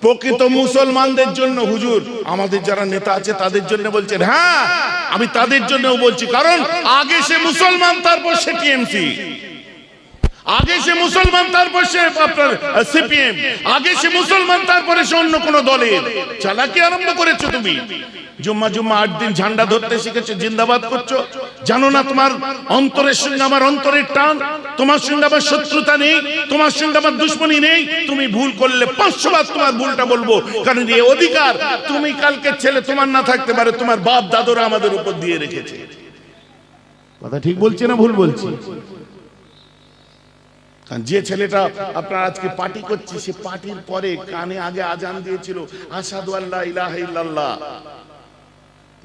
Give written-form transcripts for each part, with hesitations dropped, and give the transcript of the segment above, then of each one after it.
প্রকৃত মুসলমানদের জন্য হুজুর, আমাদের যারা নেতা আছে তাদের জন্য বলছেন। হ্যাঁ, আমি তাদের জন্যও বলছি, কারণ আগে সে মুসলমান, তারপর সে টিএমসি, আগে সে মুসলমান, তারপর সে আপনার সিপিএম, আগে সে মুসলমান, তারপরে সে অন্য কোন দলের। চালাকি আরম্ভ করেছো তুমি। জুম্মা 8 দিন ঝান্ডা ধরতে শিখেছো, জিন্দাবাদ করছো। জানো না তোমার অন্তরের সঙ্গে আমার অন্তরের টান, তোমার সঙ্গে আমার শত্রুতা নেই, তোমার সঙ্গে আমার দুশ্মনী নেই। তুমি ভুল করলে 500 বার তোমার ভুলটা বলবো, কারণ এই অধিকার তুমি কালকে ছেলে তোমার না থাকতে পারে, তোমার বাপ দাদুরা আমাদের উপর দিয়ে রেখেছে। কথা ঠিক বলছি না ভুল বলছি? যে ছেলেটা আপনার আজকে পার্টি করছে, সে পার্টির পরে কানে আগে আজান দিয়েছিল, আশহাদু আল্লা ইলাহা ইল্লাল্লাহ,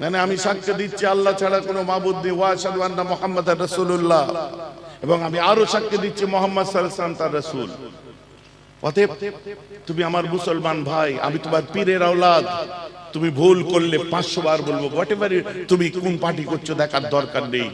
মানে আমি সাক্ষ্য দিচ্ছি আল্লাহ ছাড়া কোনো মাবুদ নেই, ওয়া আশহাদু আন্না মুহাম্মাদার রাসূলুল্লাহ, এবং আমি আরো সাক্ষ্য দিচ্ছি মুহাম্মদ সাল্লাল্লাহু আলাইহি ওয়াসাল্লাম তার রাসূল। অতএব তুমি আমার মুসলমান ভাই, আমি তোমার পীরের আওলাদ। তুমি ভুল করলে 500 বার বলবো। হোয়াটএভার তুমি কোন পার্টি করছো দেখার দরকার নেই।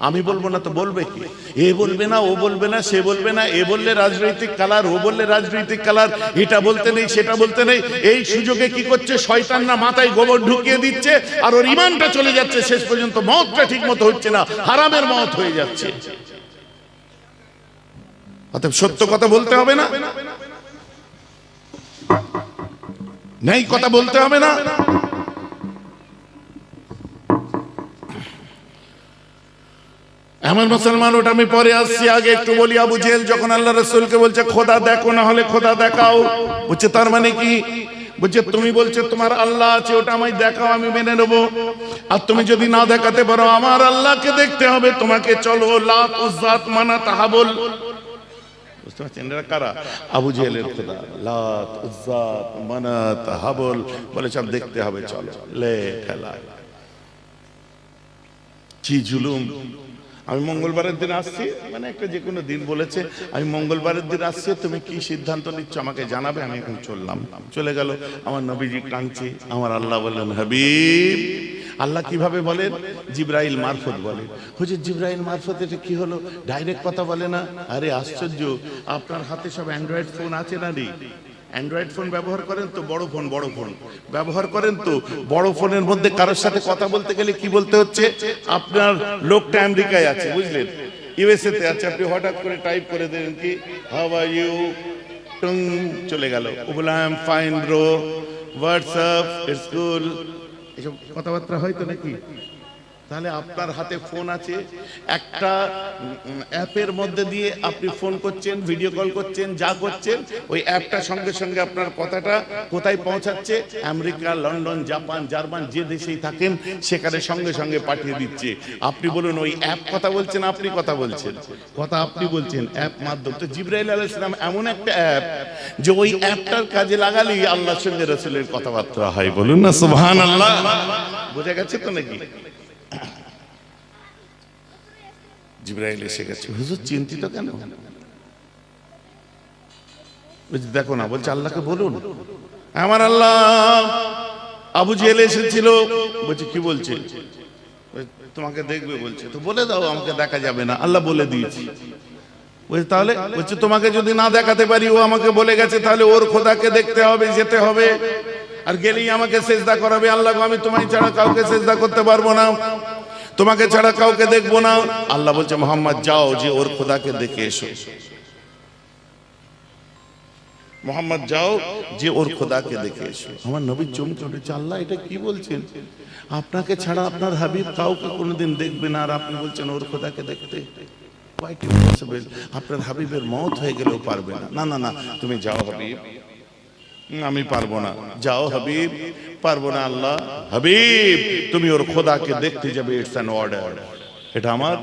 আমি বলবো না তো বলবে কি? এ বলবে না, ও বলবে না, সে বলবে না, এ বললে রাজনৈতিক কালার, ও বললে রাজনৈতিক কালার, এটা বলতে নেই, সেটা বলতে নেই। এই সুযোগে কি করছে শয়তান না মাথায় গোবর ঢুকিয়ে দিচ্ছে, আর ওর ঈমানটা চলে যাচ্ছে, শেষ পর্যন্ত মওতটা ঠিক মতো হচ্ছে না, হারামের মওত হয়ে যাচ্ছে। অতএব সত্য কথা বলতে হবে না, নেই কথা বলতে হবে না। আমার মুসলমান, ওটা আমি পরে আসছি, আগে একটু বলি। আবু জেহেল যখন আল্লাহ রাসূলকে বলছে খোদা দেখো, না হলে খোদা দেখাও, বলছে তার মানে কি? বলছে তুমি বলছো তোমার আল্লাহ আছে, ওটা আমায় দেখাও, আমি মেনে নেবো। আর তুমি যদি না দেখাতে পারো, আমার আল্লাহকে দেখতে হবে তোমাকে। চলো, লাত, উজ্জাত, মানাত, হাবল, বুঝতে পারছেন এরা কারা? আবু জেহেলের খোদা লাত, উজ্জাত, মানাত, হাবল বলে সব দেখতে হবে। চলো, লে খেলা, কি জুলুম। আমি মঙ্গলবারের দিন আসছি, মানে একটা যে কোনো দিন বলেছে, আমি মঙ্গলবারের দিন আসছি, তুমি কি সিদ্ধান্ত নিচ্ছ আমাকে জানাবে। আমি এখন চললাম, চলে গেল। আমার নবীজি কাঁদছে, আমার আল্লাহ বললেন হাবিব। আল্লাহ কিভাবে বলেন? জিবরাইল মারফত বলেন। হুজুর জিবরাইল মারফত এটা কি হলো? ডাইরেক্ট কথা বলে না? আরে আশ্চর্য, আপনার হাতে সব অ্যান্ড্রয়েড ফোন আছে না নেই? অ্যান্ড্রয়েড ফোন ব্যবহার করেন তো? বড় ফোন ব্যবহার করেন তো? বড় ফোনের মধ্যে কারোর সাথে কথা বলতে গেলে কি বলতে হচ্ছে? আপনার লোকটা আমেরিকায় আছে, বুঝলেন, ইউএসএ তে আছে, আপনি হঠাৎ করে টাইপ করে দেন কি হাউ আর ইউ, টং চলে গেল। ও বলে I am fine bro, WhatsApp, it's cool, এসব কথাবার্তা হয়তো নাকি? তাহলে আপনার হাতে ফোন আছে, একটা অ্যাপের মধ্যে দিয়ে আপনি ফোন করছেন, ভিডিও কল করছেন, যা করছেন, ওই অ্যাপটা সঙ্গে সঙ্গে আপনার কথাটা কোথায় পৌঁছাচ্ছে? আমেরিকা, লন্ডন, জাপান, জার্মান, যে দেশেই থাকেন সেখানে সঙ্গে সঙ্গে পাঠিয়ে দিচ্ছে। আপনি বলুন ওই অ্যাপ কথা বলছেন, আপনি কথা বলছেন, কথা আপনি বলছেন অ্যাপ মাধ্যম। তো জিবরাইল আলাইহিস সালাম এমন একটা অ্যাপ যে ওই অ্যাপটার কাজে লাগালেই আল্লাহর সঙ্গে রাসূলের কথাবার্তা হয়। বলুন না সুবহানাল্লাহ। বোঝা গেছে তো নাকি? জিবরাইল এসে গেছে। হুজুর চিন্তিত কেন? দেখো না, বলছে আল্লাহকে বলুন। আমার আল্লাহ, আবু জেহেল এসেছিল। বলছে কি বলছে? তোমাকে দেখবে বলছে। তো বলে দাও, আমাকে দেখা যাবে না, আল্লাহ বলে দিয়েছি। বলছে তাহলে? বলছে তোমাকে যদি না দেখাতে পারি, ও আমাকে বলে গেছে, তাহলে ওর খোদাকে দেখতে হবে, যেতে হবে, আর গেলেই আমাকে সেজদা করাবে। আল্লাহ, আমি তোমায় ছাড়া কাউকে সেজদা করতে পারবো না, তোমাকে ছাড়া কাউকে দেখবো না। আল্লাহ বলছে মোহাম্মদ যাও, যে ওর খোদাকে দেখে এসো। মোহাম্মদ যাও, যে ওর খোদাকে দেখে এসো। আমার নবী চমকে উঠেছে, আল্লাহ এটা কি বলছেন? আপনাকে ছাড়া আপনার হাবিব কাউকে কোনোদিন দেখবে না, আর আপনি বলছেন ওর খোদাকে দেখতে? Quite impossible. আপনার হাবিবের মওত হয়ে গেলেও পারবে না। না না না, তুমি যাও হাবিব। আমি পারবো না। যাও হাবিব। পারবো না আল্লাহ। হাবিব তুমি ওর খোদাকে দেখতে যাবে, ইটস অ্যান অর্ডার, এটা আমার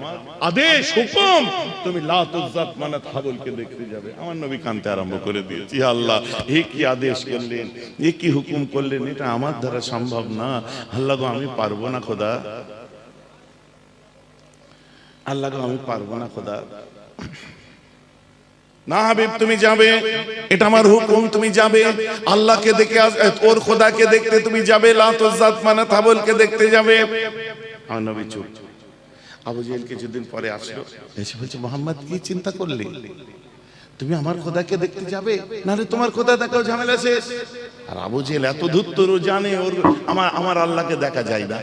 আদেশ, হুকুম। তুমি লাত, উজ্জাত, মানাত, হাবলকে দেখতে যাবে। আমার নবী কাঁদতে আরম্ভ করে দিয়েছে, আল্লাহ এ কি আদেশ করলেন, এ কি হুকুম করলেন, এটা আমার দ্বারা সম্ভব না। আল্লাহ গো আমি পারবো না খোদা, আল্লাহ গো আমি পারবো না খোদা। না হাবিব তুমি যাবে, এটা আমার হুকুম, তুমি যাবে আল্লাহকে দেখে, ওর খোদাকে দেখতে তুমি যাবে, লাত, উজ্জাত, মানাত, হাবলকে দেখতে যাবে। আমার নবী চুপ। আবু জেহেল কিছুদিন পরে আসলো, এসে বলছে মোহাম্মদ কি চিন্তা করলি? তুমি আমার খোদাকে দেখতে যাবে, নাহলে তোমার খোদা দেখাও, ঝামেলা শেষ। আর আবু জেহেল এত ধূর্তর, ও জানে ওর আমার আল্লাহকে দেখা যায় না।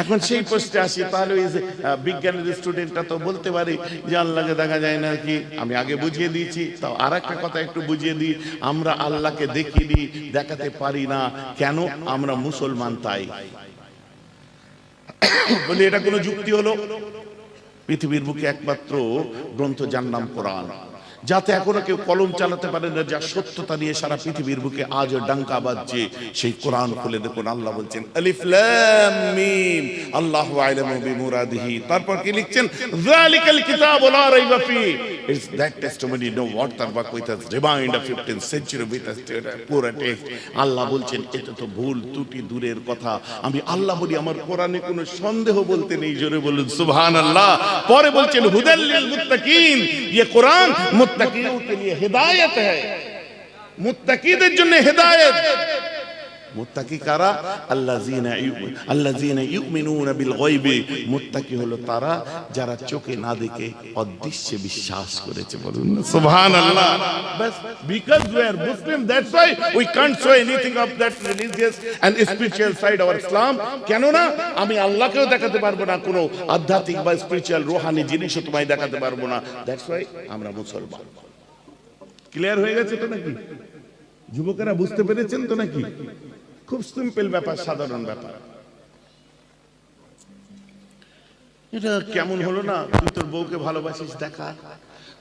এখন সেই প্রশ্নে আসি, তাহলে ওই যে বিজ্ঞানের স্টুডেন্টটা তো বলতে পারে যে আল্লাহকে দেখা যায় না কি, আমি আগে বুঝিয়ে দিয়েছি। তাও আর একটা কথা একটু বুঝিয়ে দিই, আমরা আল্লাহকে দেখিনি, দেখাতে পারি না কেন? আমরা মুসলমান তাই। বলি এটা কোনো যুক্তি হলো? পৃথিবীর বুকে একমাত্র গ্রন্থ যার নাম কোরআন, যাতে এখনো কেউ কলম চালাতে পারে না, যা সত্যতা নিয়ে সারা পৃথিবীর বুকে আজও ডাঙ্কা বাজছে, সেই কোরআন খুলে দেখুন। আল্লাহ বলছেন আলিফ লাম মিম আল্লাহু আ'লামু বিমুরাদিহি। তারপর কি লিখছেন? যালিকাল কিতাবু লা রাইবা ফি। It's that testimony no watermark with us remind of 15th century with us পুরা টেক্সট। আল্লাহ বলছেন এটা তো ভুল ত্রুটি দূরের কথা, আমি আল্লাহ বলি আমার কোরআনে কোনো সন্দেহ বলতে নেই। জোরে বলুন সুবহানাল্লাহ। পরে বলছেন হুদাল লিল মুত্তাকিন, ये कुरान मुत्तकियों के लिए हिदायत है, मुत्तकीদের জন্য হিদায়াত। মুত্তাকি কারা? আল্লাযীনা ইউমিনুনা বিল গায়বি। মুত্তাকি হলো তারা যারা চোখে না দেখে অদৃশ্যে বিশ্বাস করেছে। বলুন না সুবহানাল্লাহ। বাস because we are Muslim, that's why we can't show anything of that religious and spiritual side of Islam. কেন না? আমি আল্লাহকেও দেখাতে পারবো না, কোনো আধ্যাত্মিক বা স্পিরিচুয়াল রুহানি জিনিসও তোমায় দেখাতে পারবো না। দ্যাটস ওয়াই আমরা মুসলমান। ক্লিয়ার হয়ে গেছে তো নাকি? যুবকেরা বুঝতে পেরেছেন তো নাকি? খুব সিম্পল ব্যাপার, সাধারণ ব্যাপার। এটা কেমন হলো না? তুই তোর বউকে ভালোবাসিস দেখা,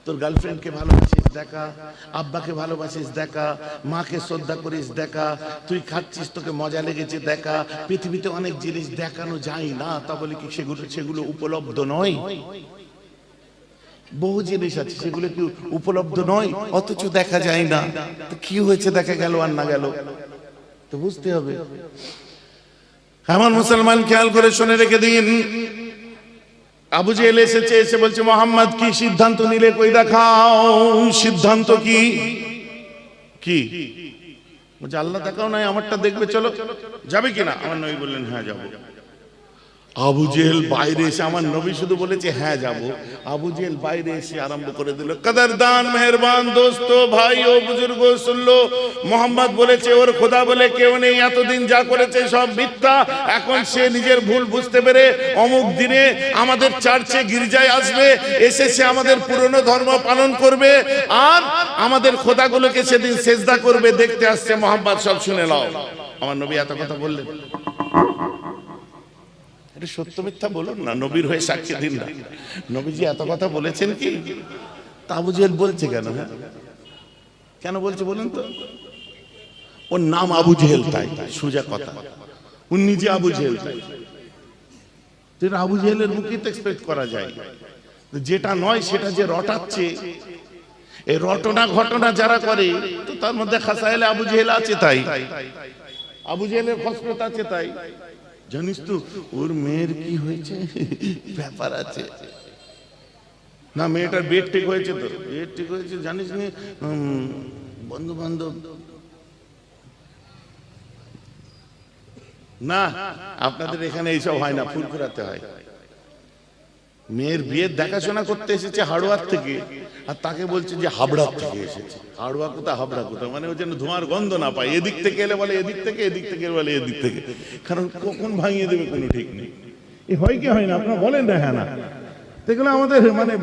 তোর গার্লফ্রেন্ডকে ভালোবাসিস দেখা, আব্বাকে ভালোবাসিস দেখা, মাকে শ্রদ্ধা করিস দেখা, তুই খাচ্ছিস তোকে মজা লেগেছে দেখা। পৃথিবীতে অনেক জিনিস দেখানো যায় না, তা বলে কি সেগুলো উপলব্ধ নয়? বহু জিনিস আছে সেগুলো কি উপলব্ধ নয়, অথচ দেখা যায় না। তো কি হয়েছে, দেখা গেল আর না গেল তো বুঝতে হবে। আমার মুসলমান খেয়াল করে শুনে রেখে দিন, আবু জেহেল এসেছে, এসে বলছে মোহাম্মদ কি সিদ্ধান্ত নিলে কই দেখাও। সিদ্ধান্ত কি? কি বলছে? আল্লাহ দেখাও নাই, আমারটা দেখবে, চলো। যাবে কিনা? আমার নবী বললেন হ্যাঁ যাবো। আবু জেহেল বাইরে এসে, আমার নবী শুধু বলেছে হ্যাঁ যাব, আবু জেহেল বাইরে এসে আরম্ভ করে দিল, কদরদান মেহেরবান দোস্ত ভাই ও বুজুর্গ শুনলো, মোহাম্মদ বলেছে ওর খোদা বলে কেউ নেই, এতদিন যা করেছে সব মিথ্যা। এখন সে নিজের ভুল বুঝতে পেরে অমুক দিনে আমাদের চার্চে গির্জায় আসবে, এসে সে আমাদের পুরনো ধর্ম পালন করবে আর আমাদের খোদাগুলোকে সেদিন সেজদা করবে, দেখতে আসছে মোহাম্মদ, সব শুনে নাও। আমার নবী এত কথা বললেন, সত্য মিথ্যা বলুন না, নবীর হয়ে সাক্ষী দিন না। নবীজি এত কথা বলেছেন কি? তা আবু জেহেল বলছে কেন? কেন বলছে বলুন তো? ওর নাম আবু জেহেল তাই, সোজা কথা, ও নিজে আবু জেহেল তাই। আবু জেহেলের মুখে তো এক্সপেক্ট করা যায়, যেটা নয় সেটা যে রটাচ্ছে, এই রটনা ঘটনা যারা করে, তো তার মধ্যে খাসাইলে আবু জেহেল আছে তাই, আবু জেহেলের খসরত আছে তাই। জানিস তো ওর মেয়ের কি হয়েছে? ব্যাপার আছে না, মেয়েটার বিয়ে ঠিক হয়েছে, তো বিয়ে ঠিক হয়েছে জানিস নি, বন্ধু বান্ধব না, আপনাদের এখানে এইসব হয় না, ফুরফুরাতে হয়। মেয়ের বিয়ের দেখাশোনা করতে এসেছে হাওড়ার থেকে, আর তাকে বলছে যে হাবড়ার থেকে এসেছে। হাওড়া কোথা হাবড়া কোথা, মানে ও যেন ধোঁয়ার গন্ধ না পায়। এদিক থেকে এলে বলে এদিক থেকে, এদিক থেকে বলে এদিক থেকে, কারণ কখন ভাঙিয়ে দেবে কোনো ঠিক নেই। এ হয় কি হয় না আপনারা বলেন না? হ্যাঁ না, দেখলো আমাদের মানে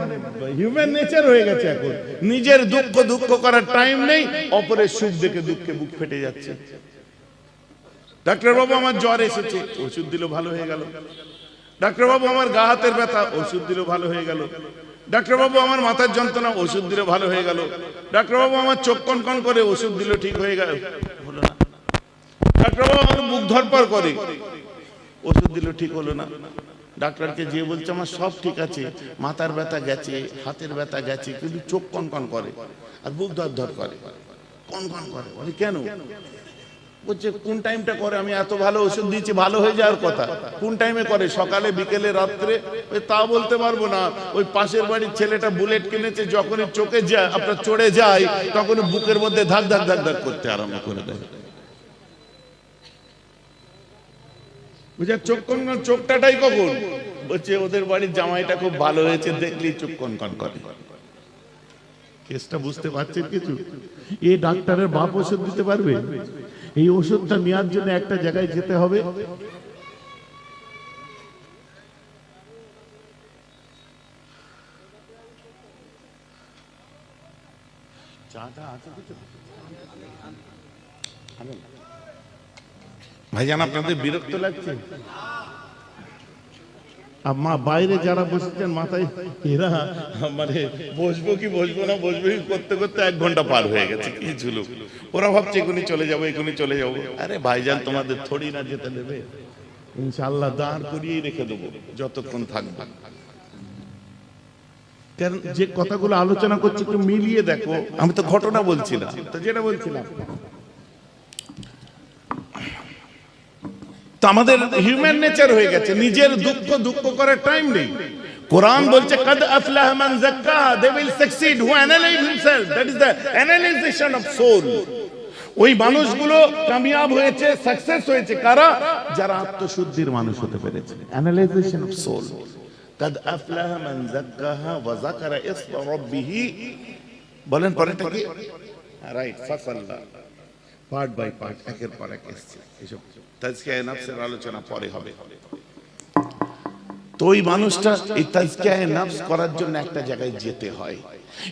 হিউম্যান নেচার হয়ে গেছে এখন। নিজের দুঃখ করার টাইম নেই, অপরের সুখ দেখে দুঃখে বুক ফেটে যাচ্ছে। ডাক্তার বাবু আমার জ্বর এসেছে, ওষুধ দিল ভালো হয়ে গেল। ডাক্তার বাবু আমার গা হাতের ব্যথা, ওষুধ দিল ভালো হয়ে গেল। ডাক্তার বাবু আমার মাথার যন্ত্রণা, ওষুধ দিল ভালো হয়ে গেল। ডাক্তার বাবু আমার চোখ কনকন করে, ওষুধ দিল ঠিক হয়ে গেল। হলো না। ডাক্তার বাবু আমার বুক ধরপড় করে, ওষুধ দিল ঠিক হলো না। ডাক্তারকে যে বলছে আমার সব ঠিক আছে, মাথার ব্যথা গেছে, হাতের ব্যথা গেছে, কিন্তু চোখ কনকন করে আর বুক ধর করে, কনকন করে। বলে কেন? বলছে কোন টাইমটা করে? আমি এত ভালো ওষুধ দিয়েছি, ভালো হয়ে যাওয়ার কথা, কোন টাইমে করে? সকালে, বিকেলে, রাত্রে? তা বলতে পারবো না। ওই পাশের বাড়ির ছেলেটা বুলেট কিনেছে, যখনই চোখে যায় আপনার চড়ে যায়, তখন বুকের মধ্যে ধাক ধাক ধাক ধাক করতে আরম্ভ করে দেয়। বুঝে চোখ কনকন, চোখটাই কখন? বলছে ওদের বাড়ির জামাইটা খুব ভালো হয়েছে, দেখলেই চোখ কনকন করে। কেসটা বুঝতে পারছেন কিছু? এই ডাক্তারের বাপ ওষুধ দিতে পারবে? এই ওষুধটা নেওয়ার জন্য একটা জায়গায় যেতে হবে। ভাইজান আপনাদের বিরক্ত লাগছে? মা বাইরে যারা বসেছেন মাথায় এরা মানে বসবো কি বসবো না বসবো কি করতে করতে 1 ঘন্টা পার হয়ে গেছে। কি ঝুলুক, ওরা ভাবছে এখনই চলে যাবো এখনই চলে যাবো। আরে ভাইজান তোমাদের থোড়ি না যেতে দেবে, ইনশাআল্লাহ দাঁড় করিয়েই রেখে দেবো যতক্ষণ থাকবে। কারণ যে কথাগুলো আলোচনা করছি একটু মিলিয়ে দেখো। আমি তো ঘটনা বলছিলাম, তো যেটা বলছিলাম তো আমাদের হিউম্যান নেচার হয়ে গেছে, নিজের দুঃখ করার টাইম নেই। কোরআন বলছে কাদ আফলাহা মান যাক্কাহা, they will succeed who analyze himself, that is the analyzation of soul. ওই মানুষগুলো কামিয়াব হয়েছে, সাকসেস হয়েছে কারা? যারা আত্মশুদ্ধির মানুষ হতে পেরেছে, অ্যানালাইজেশন অফ সোল। কাদ আফলাহা মান যাক্কাহা ওয়া যাকারা ইসমা রাব্বিহি। বলেন পরেরটা কি? রাইট, ফাসাল্লাহ, পার্ট বাই পার্ট, একের পর এক এসছে। এসব তাজকিয়ায়ে নফসের আলোচনা পরে হবে। তো ওই মানুষটা এই তাজকিয়ায়ে নফস করার জন্য একটা জায়গায় যেতে হয়।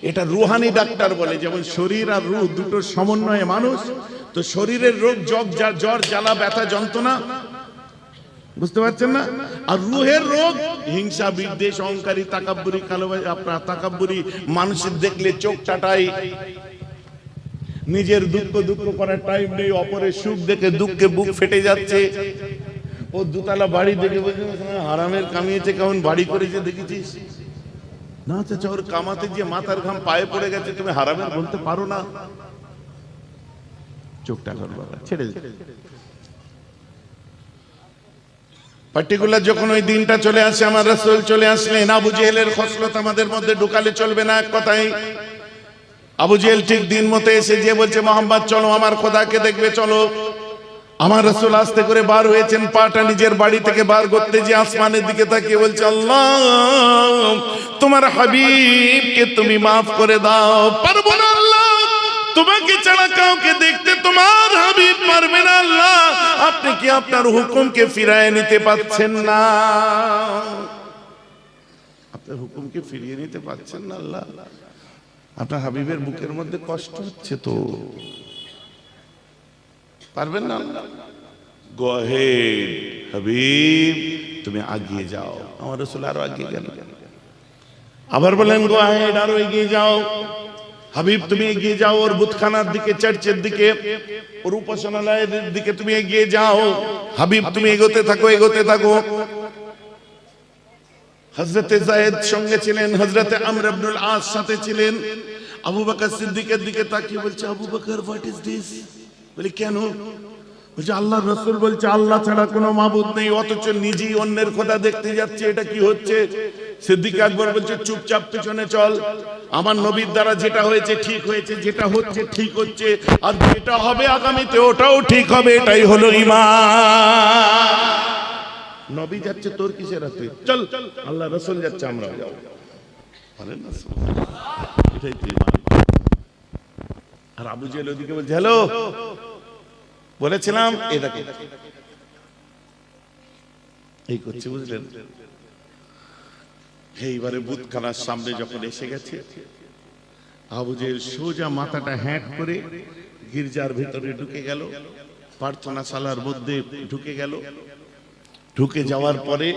এটা রুহানি ডাক্তার বলে, যেমন শরীর আর রূহ দুটোর সমন্বয়ে মানুষ। তো শরীরের রোগ জ্বর জ্বালা ব্যথা যন্ত্রণা, বুঝতে পারছেন না? আর রুহের রোগ হিংসা বিদ্বেষ অহংকারী তাকাব্বুরি, আপনার তাকাব্বুরি, মানুষের দেখলে চোখ টাটাই, নিজের দুঃখ করার টাইম নেই, অপরের সুখ দেখে দুঃখে বুক ফেটে যাচ্ছে। ও দুতলা বাড়ি দেখে বলছে হারামের কামিয়েছে, কেমন বাড়ি করেছে দেখেছিস? না চাচা, ওর কামাতে গিয়ে মাথার ঘাম পায়ে পড়ে গেছে, তুমি হারামের বলতে পারো না? চোখটা ছেড়ে পার্টিকুলার যখন ওই দিনটা চলে আসে, আমার রাসূল চলে আসলেন, আবু জেহেলের খসলত আমাদের মধ্যে ঢুকালে চলবে না। এক কথাই আবু জেহেল ঠিক দিন মতো এসে যে বলছে মোহাম্মদ চলো আমার খোদাকে দেখবে চলো। আমার রাসূল আস্তে করে বার হয়েছেন, পাটা নিজের বাড়ি থেকে বার করতে যে আসমানের দিকে তাকিয়ে বলছে আল্লাহ তোমার হাবিবকে তুমি মাফ করে দাও। পারবো না আল্লাহ, তোমাকে ছাড়া কাউকে দেখতে তোমার হাবিব পারবে না আল্লাহ, আপনি কি আপনার হুকুমকে ফিরিয়ে নিতে পারছেন না? আপনার হুকুমকে ফিরিয়ে নিতে পারছেন না আল্লাহ? আপনার হাবিবের বুকের মধ্যে কষ্ট হচ্ছে তো, পারবেন না? গো হেড হাবিব, তুমি এগিয়ে যাও। আমার রাসূল আরো এগিয়ে গেল, আবার বলেন গো হেড আরো এগিয়ে যাও। হাবিব তুমি এগিয়ে যাও, ওর বুতখানার দিকে, চার্চের দিকে, ওর উপাসনালয়ের দিকে তুমি এগিয়ে যাও। হাবিব তুমি এগোতে থাকো, এগোতে থাকো। হযরতে যায়েদ সঙ্গে ছিলেন, হযরতে আমর ইবনুল আস সাথে ছিলেন। আবু বকর সিদ্দিকের দিকে তাকিয়ে বলছে Abu Bakr what is this? বলে কেন? বলছে আল্লাহর রাসূল বলছে আল্লাহ ছাড়া কোনো মাবুদ নেই, অথচ নিজেই অন্যের খোদা দেখতে যাচ্ছে, এটা কি হচ্ছে? সিদ্দিক আকবর বলছে চুপচাপ পিছনে চল, আমার নবীর দ্বারা যেটা হয়েছে ঠিক হয়েছে, যেটা হচ্ছে ঠিক হচ্ছে, আর যেটা হবে আগামীতে ওটাও ঠিক হবে, এটাই হলো ঈমান। নবী যাচ্ছে তোর কিসের আছে? চল, আল্লাহ রাসূল যাচ্ছে আমরাও যাব। বলেন না এটাই তো ঈমান। আর আবু জেহেল ওদিকে বলছে হ্যালো, বলেছিলাম এটাকে এই করছে, বুঝলেন? এইবারে বুতখানার সামনে যখন এসে গেছে, আবু জেহেল সোজা মাথাটা হ্যাট করে গির্জার ভিতরে ঢুকে গেল, প্রার্থনাশালার মধ্যে ঢুকে গেল। ঢুকে যাওয়ার পরে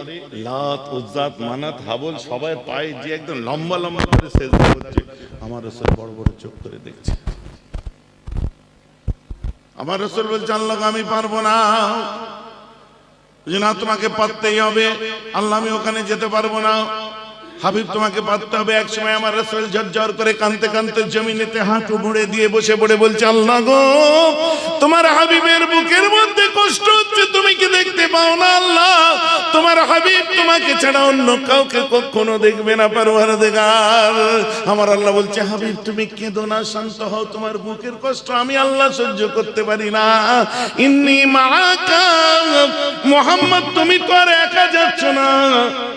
লাত, উজ্জাত, মানাত, হাবল সবাই পায়ে যে একদম লম্বা লম্বা করে সেজদা করছে। আমার রাসূল বড় বড় চোখ করে দেখছে। আমার রাসূল বলছে আল্লাহ আমি পারবো না, না তোমাকে পারতেই হবে। আল্লাহ আমি ওখানে যেতে পারবো না, হাবিব তোমাকে পারতে হবে। এক সময় আমার রাসূল ঝরঝর করে কাঁদতে কাঁদতে জমিনেতে হাঁটু মুড়ে দিয়ে বসে পড়ে বলছে আল্লাহ গো তোমার হাবিবের বুকের মধ্যে কষ্ট হচ্ছে, তুমি কি দেখতে পাও না আল্লাহ? তোমার হাবিব তোমাকে ছাড়া অন্য কাউকে কখনো দেখবে না পরওয়ারদিগার। আমার আল্লাহ বলছে হাবিব তুমি কেঁদো না, শান্ত হও, তোমার বুকের কষ্ট আমি আল্লাহ সহ্য করতে পারি না। ইন্নী মাআকা, মুহাম্মদ তুমি তো আর একা যাচ্ছ না,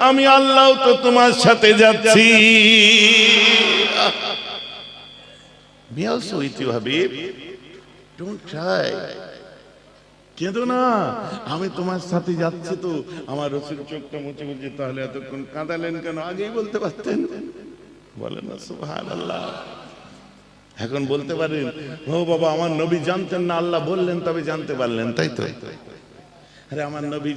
আমি আল্লাহ তো তোমার সাথে যাচ্ছি। Me also with you, Habib. Don't cry. কেঁদো না, আমি তোমার সাথে যাচ্ছি তো। আমার রসুল চোখটা মুছে মুছে, তাহলে এতক্ষণ কাঁদালেন কেন? আগেই বলতে পারতেন। বলেন না সুবহানাল্লাহ। এখন বলতে পারেন, ও বাবা আমার নবী জানতেন না, আল্লাহ বললেন তবে জানতে পারলেন, তাই তো? আরে আমার নবী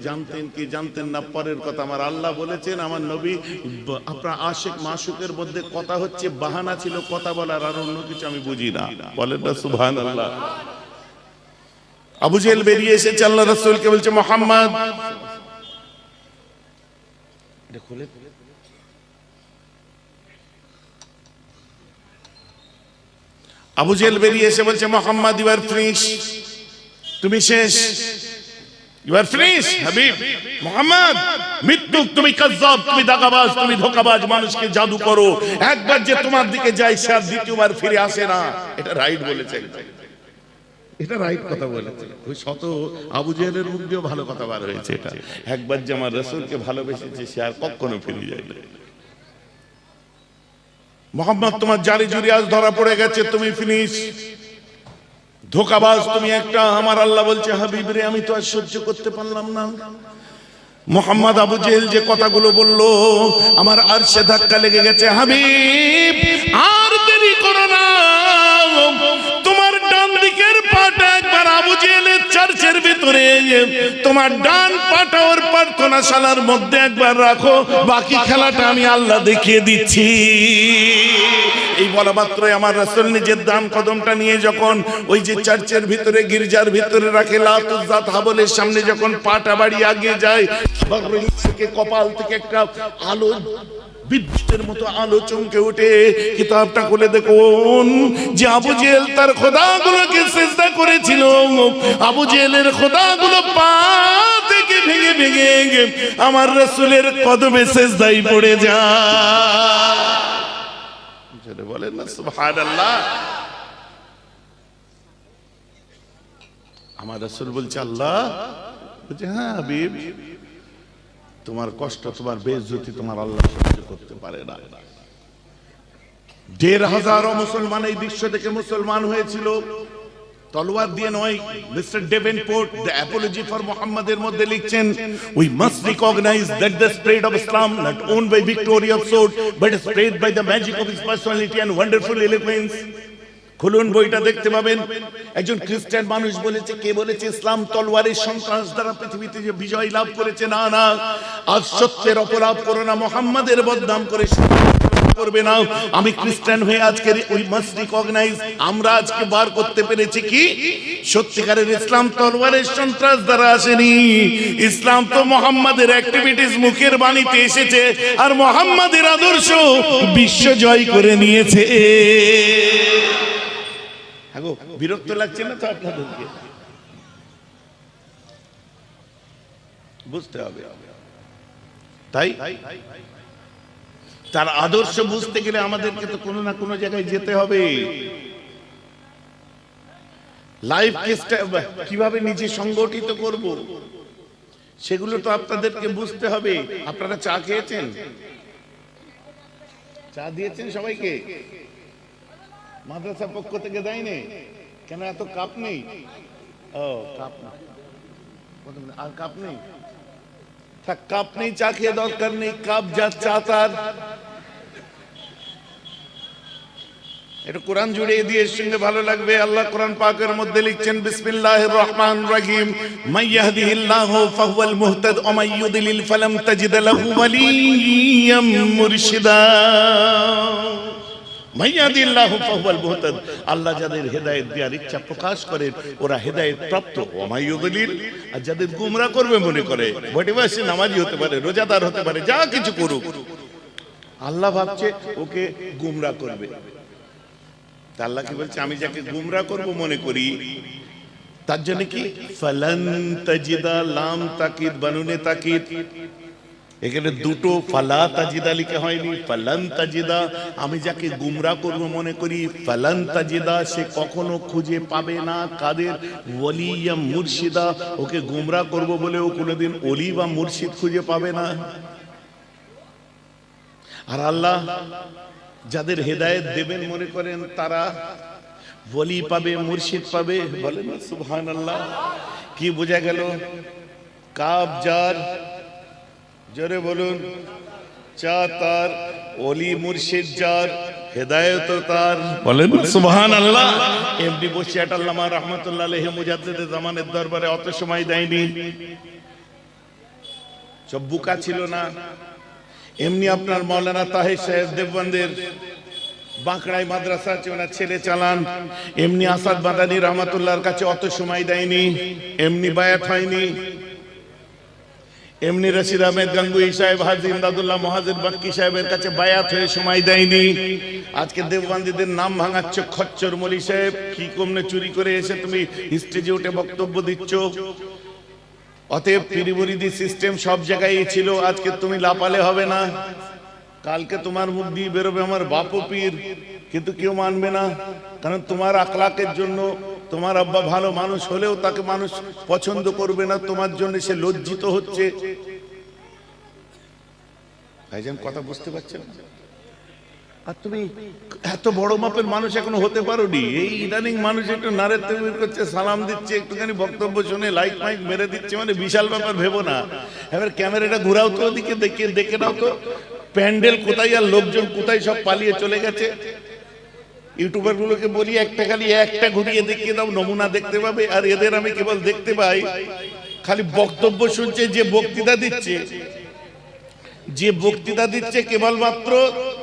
জানতেন কি জানতেন না পরের কথা, আমার আল্লাহ বলেছেন আমার নবী। আপনার আশিক মাশুকের মধ্যে কথা হচ্ছে, বাহানা ছিল কথা বলার, আর অন্য কিছু আমি বুঝি না। বলেন না সুবহানাল্লাহ। আবু জেহেল বেরিয়ে এসেছে, আল্লাহ রাসূলকে বলছে মুহাম্মদ, এটা খুলে আবু জেহেল বেরিয়ে এসে বলছে মুহাম্মদ, ইউ আর ফিনিশ, তুমি শেষ, you are finish Habib. Muhammad মৃত্যুক, তুমি কাযযাব, তুমি দাগাবাজ, তুমি ধোঁকাবাজ, মানুষকে জাদু করো, একবার যে তোমার দিকে যায় সে আর দ্বিতীয়বার ফিরে আসে না। এটা রাইট বলেছে, এটা রাইট কথা বলেছে। ওই শত আবু জেহেলের মুখ দিয়েও ভালো কথা বার হয়েছে। এটা একবার যে আমার রাসূলকে ভালোবেসেছে সে আর কখনো ফিরে যায় না। মুহাম্মদ তোমার জারি জুরি আজ ধরা পড়ে গেছে, তুমি ফিনিশ, ধোঁকাবাজ তুমি একটা। আমার আল্লাহ বলছে হাবিব রে, আমি তো আর সহ্য করতে পারলাম না। মুহাম্মদ আবু জেহেল যে কথাগুলো বললো, আমার আরশে ধাক্কা লেগে গেছে। হাবিব আর দেরি করো না, তোমার ডান দিকের পাটা একবার আবু জেহেলের চার্চের ভিতরে, তোমার ডান পাটা ওর প্রার্থনাশালার মধ্যে একবার রাখো, বাকি খেলাটা আমি আল্লাহ দেখিয়ে দিচ্ছি। এই বলা মাত্রই আমার রাসূল নিজের ডান কদমটা নিয়ে যখন ওই যে চার্চের ভিতরে, গির্জার ভিতরে রাখে, লাতুজাত হাবলের সামনে যখন পাটা বাড়িয়ে আগে যায়, কপাল থেকে একটা আলো, বিদ্যুতের মতো আলো চমকে ওঠে। কিতাবটা খুলে দেখুন যে আবু জেহেল তার খোদাগুলোকে সিজদা করেছিল। আবু জেহেলের খোদাগুলো পা থেকে ভেঙে ভেঙে আমার রাসূলের কদমে সিজদায় পড়ে যায়। বলেন না সুবহানাল্লাহ। আমার রাসূল বলছে, আল্লাহ বলছে, হ্যাঁ হাবিব, তোমার কষ্ট, তোমার বেইজ্জতি তোমার আল্লাহ সহ্য করতে পারে না। ১৫০০ মুসলমান এই দৃশ্য দেখে মুসলমান হয়েছিল, তলোয়ার দিয়ে নয়। Mister Davenport the apology for Muhammad এর মধ্যে লিখছেন, we must recognize that the spread of Islam not won by victory of sword but spread by the magic of his personality and wonderful eloquence. খুলুন বইটা দেখতে পাবেন। একজন খ্রিস্টান মানুষ বলেছে, কে বলেছে ইসলাম তলোয়ারের সন্ত্রাস দ্বারা পৃথিবীতে যে বিজয় লাভ করেছে? না না, আজ সত্যের অপরাধ করো না, মুহাম্মাদের বদনাম করে করবে না। আমি খ্রিস্টান হয়ে আজকে উই মাস্ট রিকগনাইজ, আমরা আজকে বার করতে পেরেছি কি সত্যিকারের ইসলাম তলোয়ারের সন্ত্রাস দ্বারা আসেনি। ইসলাম তো মুহাম্মাদের অ্যাক্টিভিটিস, মুখের বাণীতে এসেছে, আর মুহাম্মাদের আদর্শ বিশ্ব জয় করে নিয়েছে। বিরক্ত লাগছে না তো আপনাদেরকে? বুঝতে হবে। তাই তার আদর্শ বুঝতে গেলে আমাদেরকে তো কোনো না কোনো জায়গায় যেতে হবে। লাইফ কিভাবে নিজে সংগঠিত করব সেগুলো তো আপনাদেরকে বুঝতে হবে। আপনারা চা খেয়েছেন? চা দিয়েছেন সবাইকে? মাদ্রাসা পক্ষ থেকে দেয়নি কেন? এত কাপ নেই? ও কাপ নেই, আর কাপ নেই, থাক, কাপ নেই, চা খেয়ে দরকার নেই। কাপ যা চা তার। এটা কোরআন জুড়ে দিয়ে শুনলে ভালো লাগবে। আল্লাহ কোরআন পাকের মধ্যে লিখছেন, বিসমিল্লাহির রহমানির রহিম, মান ইয়াহদিহিল্লাহু ফাহুয়াল মুহতাদ ওয়া মান ইউদ্লিল ফালাম তাজিদ লাহু ওয়ালিয়্যাম মুরশিদা। মাইয়াদিল্লাহু ফাহুয়াল মুহতাদ, আল্লাহ যাদের হেদায়েত দেওয়ার ইচ্ছা প্রকাশ করেন ওরা হেদায়েত প্রাপ্ত। ওয়া মাইয়ুদ্লিল, আর যাদের গোমরা করবে মনে করে, বটিবাসী নামাজি হতে পারে, রোজাদার হতে পারে, যা কিছু করুক, আল্লাহ ভাবছে ওকে গোমরা করবে। আল্লাহ কি বলছে, আমি যাকে গোমরা করব মনে করি তার জন্য কি ফালান তাজিদা, লাম তাকিদ বানুনে তাকিদ, এখানে দুটো ফালা তাজিদা লিখা হয়নি, ফালান তাজিদা। আমি যাকে গুমরা করব মনে করি, ফালান তাজিদা, সে কখনো খুঁজে পাবে না কাদের? ওয়ালিয়া মুর্শিদা, ওকে গুমরা করব বলে ও কোনোদিন ওলি বা মুর্শিদ খুঁজে পাবে না। আর আল্লাহ যাদের হেদায়েত দেবেন মনে করেন তারা ওলি পাবে, মুর্শিদ পাবে। বলেন সুবহানাল্লাহ। কি বোঝা গেল? কাব যার, জোরে বলুন, চা তার, ওলি মুর্শিদ যার, হেদায়েত তার। বলেন সুবহানাল্লাহ। এমডি বসিয়াট আল্লামা রাহমাতুল্লাহ আলাইহি মুজাদ্দিদে জামানের দরবারে অত সময় দেয়নি, সব বুকা ছিল না। এমনি আপনার মাওলানা তাহের সাহেব দেওবন্দের বাঁকড়ায় মাদ্রাসা আছে, ওনার ছেলে চালান। এমনি আসাদ মাদানী রহমাতুল্লাহর কাছে অত সময় দেয়নি, এমনি বায়াত হয়নি। এমনি রশিদ আহমেদ গাঙ্গুহি সাহেব, হাজী ইমদাদুল্লাহ মুহাজির বাক্কি সাহেবের কাছে বায়াত হয়ে সময় দেয়নি। আজকে দেওবন্দীদের নাম ভাঙাচ্ছ খচ্চর মলি সাহেব, কি কমনে চুরি করে এসে তুমি স্টেজে উঠে বক্তব্য দিচ্ছ। অতএব পীর মুরিদি সিস্টেম সব জায়গায় ছিল, আজকে তুমি লাপালে হবে না। কালকে তোমার মুখ দিয়ে বেরোবে আমার বাপও পীর, কিন্তু কেউ মানবে না, কারণ তোমার আখলাকের জন্য। তোমার আব্বা ভালো মানুষ হলেও তাকে মানুষ পছন্দ করবে না, তোমার জন্য সে লজ্জিত হচ্ছে। ভাইজান কথা বুঝতে পারছেন? আর তুমি এত বড় মাপের মানুষ এখনো হতে পারোনি। এই ইদানিং মানুষ একটু নারে তকবীর করছে, সালাম দিচ্ছে, একটুখানি বক্তব্য শুনে লাইক মাইক মেরে দিচ্ছে, মানে বিশাল ব্যাপার ভেবো না। এবার ক্যামেরাটা ঘুরাও তো, ওদিকে দেখে নাও তো প্যান্ডেল কোথায় আর লোকজন কোথায়, সব পালিয়ে চলে গেছে। ইউটিউবার গুলোকে বলি খালি একটা ঘুরিয়ে দেখিয়ে দাও, নমুনা দেখতে পাবে। আর এদের আমি কেবল দেখতে পাই খালি বক্তব্য শুনছে, যে বক্তৃতা দিচ্ছে কেবলমাত্র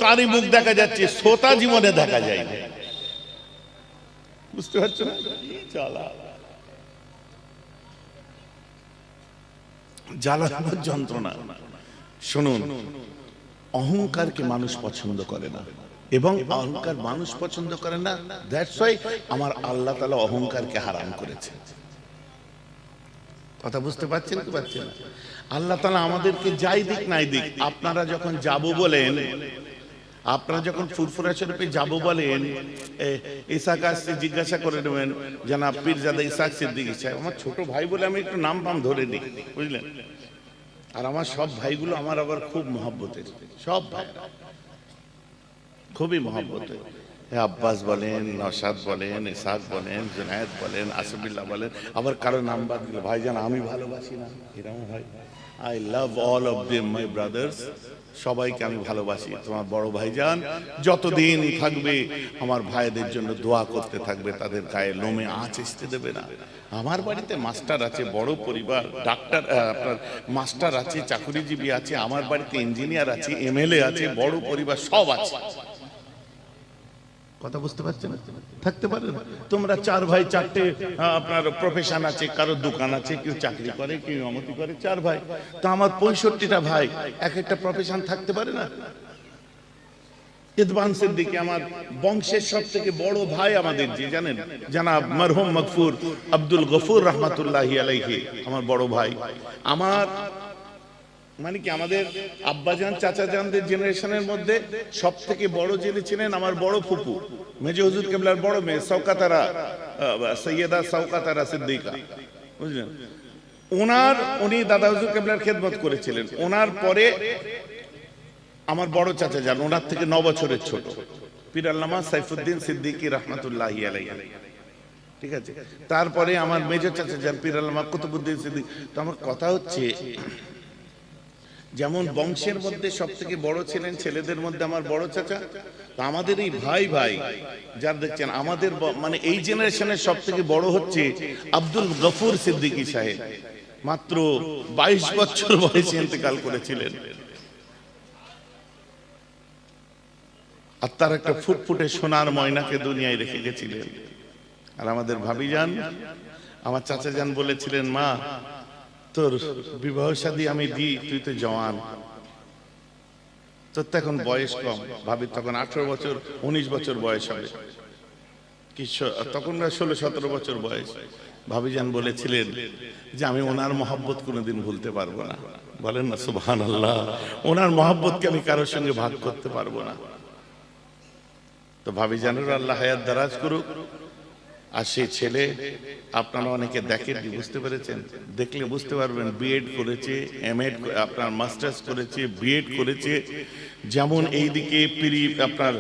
তারই মুখ দেখা যাচ্ছে, শ্রোতা জীবনে দেখা যায় না। বুঝতে পারছো না? জ্বালানোর যন্ত্রণা। শুনুন, অহংকারকে মানুষ পছন্দ করে না, এবং অহংকার মানুষ পছন্দ করে না। দ্যাটস ওয়াই আমার আল্লাহ তাআলা অহংকারকে হারাম করেছে। কথা বুঝতে পারছেন কি পারছেন না? আল্লাহ তাআলা আমাদেরকে যাই দিক নাই দিক, আপনারা যখন যাব বলেন, আপনারা যখন ফুরফুরা শরীফে যাব বলেন, ইসাক আসছে জিজ্ঞাসা করে নেবেন জানাব পীরজাদা ইসাক সিদ্দিকী সাহেব। আমার ছোট ভাই বলে আমি একটু নাম পাম ধরে নিই, বুঝলেন? আর আমার সব ভাইগুলো আমার আবার খুব মহব্বতের, সব ভাই খুবই মহব্বতের। আব্বাস বলেন, নওশাদ বলেন, ইসাক বলেন, জুনায়েদ বলেন, আসিফুল্লাহ বলেন, আবার কারো নাম বাদ দিলে ভাইজান আমি ভালোবাসি না, এরকম হয়। I love all of them my brothers, সবাইকে আমি ভালোবাসি। তোমার বড় ভাইজান যতদিন থাকবে আমার ভাইদের জন্য দোয়া করতে থাকবে, তাদের গায়ে লোমে আঁচ আসতে দেবে না। আমার বাড়িতে মাস্টার আছে, বড় পরিবার, ডাক্তার আপনার মাস্টার আছে, চাকরিজীবী আছে, আমার বাড়িতে ইঞ্জিনিয়ার আছে, এমএলএ আছে, বড় পরিবার সব আছে। কথা বুঝতে পারছেন? থাকতে পারে না। তোমরা চার ভাই, চারটে আপনার প্রফেশন আছে, কারো দোকান আছে, কেউ চাকরি করে, কেউ অমতি করে, চার ভাই। তো আমার 65টা ভাই, এক একটা প্রফেশন থাকতে পারে না? ইদবান সিদ্দিকী আমার বংশের সব থেকে বড় ভাই, আমাদের যে জানেন জনাব মরহুম মগফুর আব্দুল গফুর রহমাতুল্লাহি আলাইহি, আমার বড় ভাই। আমার মানে কি আমাদের আব্বাজান চাচাজানদের জেনারেশনের মধ্যে সব থেকে বড় যিনি ছিলেন আমার বড় ফুপু, মেজো হুজুর কেবলার বড় মেয়ে সৌকাতারা, সৈয়দা সৌকাতারা সিদ্দিকা, বুঝলেন? উনি দাদা হুজুর কেবলার খেদমত করেছিলেন। ওনার পরে আমার বড় চাচাজান, ওনার থেকে 9 বছরের ছোট, পীর আল্লামা সাইফুদ্দিন সিদ্দিকী রহমাতুল্লাহি আলাইহি, ঠিক আছে? তারপরে আমার মেজো চাচাজান পীর আল্লামা কুতুবউদ্দিন সিদ্দিকী। তো আমার কথা হচ্ছে, যেমন বংশের মধ্যে সব থেকে বড় ছিলেন ছেলেদের মধ্যে আমার বড় চাচা, তো আমাদের এই ভাই ভাই যার দেখছেন, আমাদের মানে এই জেনারেশনের সব থেকে বড় হচ্ছে আব্দুল গফুর সিদ্দিকী সাহেব। মাত্র 22 বছর বয়সে ইন্তেকাল করেছিলেন। আর তার একটা ফুটফুটে সোনার ময়নাকে দুনিয়ায় রেখে গেছিলেন। আর আমাদের ভাবিজান, আমার চাচাজান বলেছিলেন, মা তোর বিবাহ শাদী আমি দিই, তুই তো জওয়ান, তোর তো এখন বয়স কম। ভাবি তখন 18 বছর 19 বছর বয়স হবে, কি তখন 16-17 বছর বয়স। ভাবিজান বলেছিলেন যে আমি ওনার মহব্বত কোনোদিন ভুলতে পারবো না। বলেন না সুবহানাল্লাহ। ওনার মহব্বতকে আমি কারোর সঙ্গে ভাগ করতে পারবো না। তো ভাবিজানের আল্লাহ হায়াত দারাজ করুক। আর সেই ছেলে আপনারা অনেকে দেখেন, বুঝতে পেরেছেন, দেখলে বুঝতে পারবেন, বিএড করেছে, এমএড, আপনার মাস্টার্স করেছে, বিএড করেছে। যেমন এইদিকে আপনার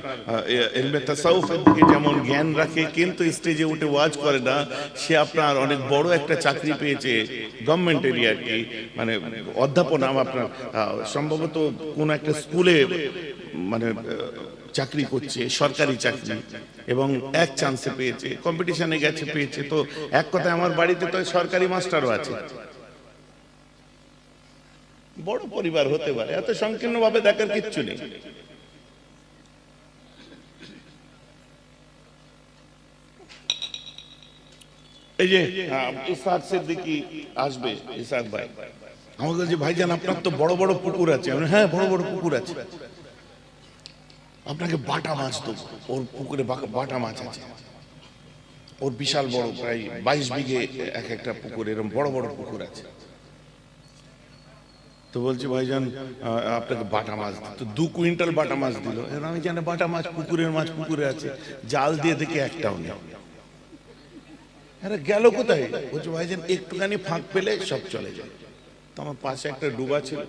ইলমে তাসাউফের দিকে যেমন জ্ঞান রাখে, কিন্তু স্টেজে উঠে ওয়াজ করে না। সে আপনার অনেক বড় একটা চাকরি পেয়েছে গভর্নমেন্ট এরিয়া, কি মানে অধ্যাপনা, আপনার সম্ভবত কোন একটা স্কুলে মানে চাকরি করছে, সরকারি চাকরি, এবং এক চান্সে পেয়েছে, কম্পিটিশনে গেছে, পেয়েছে। তো এক কথায় আমার বাড়িতে তো সরকারি মাস্টারও আছে। বড় পরিবার হতে পারে, এত সংকীর্ণ ভাবে দেখার কিচ্ছু নেই। এই যে ইসহাক সিদ্দিকী আসবে, ইসহাক ভাই আমাকে বলছে, ভাইজান আপনার তো বড় বড় পুকুর আছে। হ্যাঁ, বড় বড় পুকুর আছে, আপনাকে বাটা মাছ দেবো। ওর পুকুরে বাটা মাছ আছে, ওর বিশাল বড়, প্রায় 22 বিঘে এক একটা পুকুর, এরকম বড় বড় পুকুর আছে। তো বলছি, ভাইজান আপনাকে বাটা মাছ, তো 2 কুইন্টাল বাটা মাছ দিল। এবার আমি জানি বাটা মাছ, পুকুরের মাছ পুকুরে আছে, জাল দিয়ে দেখি একটাও নেই। আরে গেল কোথায়? বলছি, ভাইজান একটুখানি ফাঁক পেলে সব চলে যায়। তো আমার পাশে একটা ডুবা ছিল,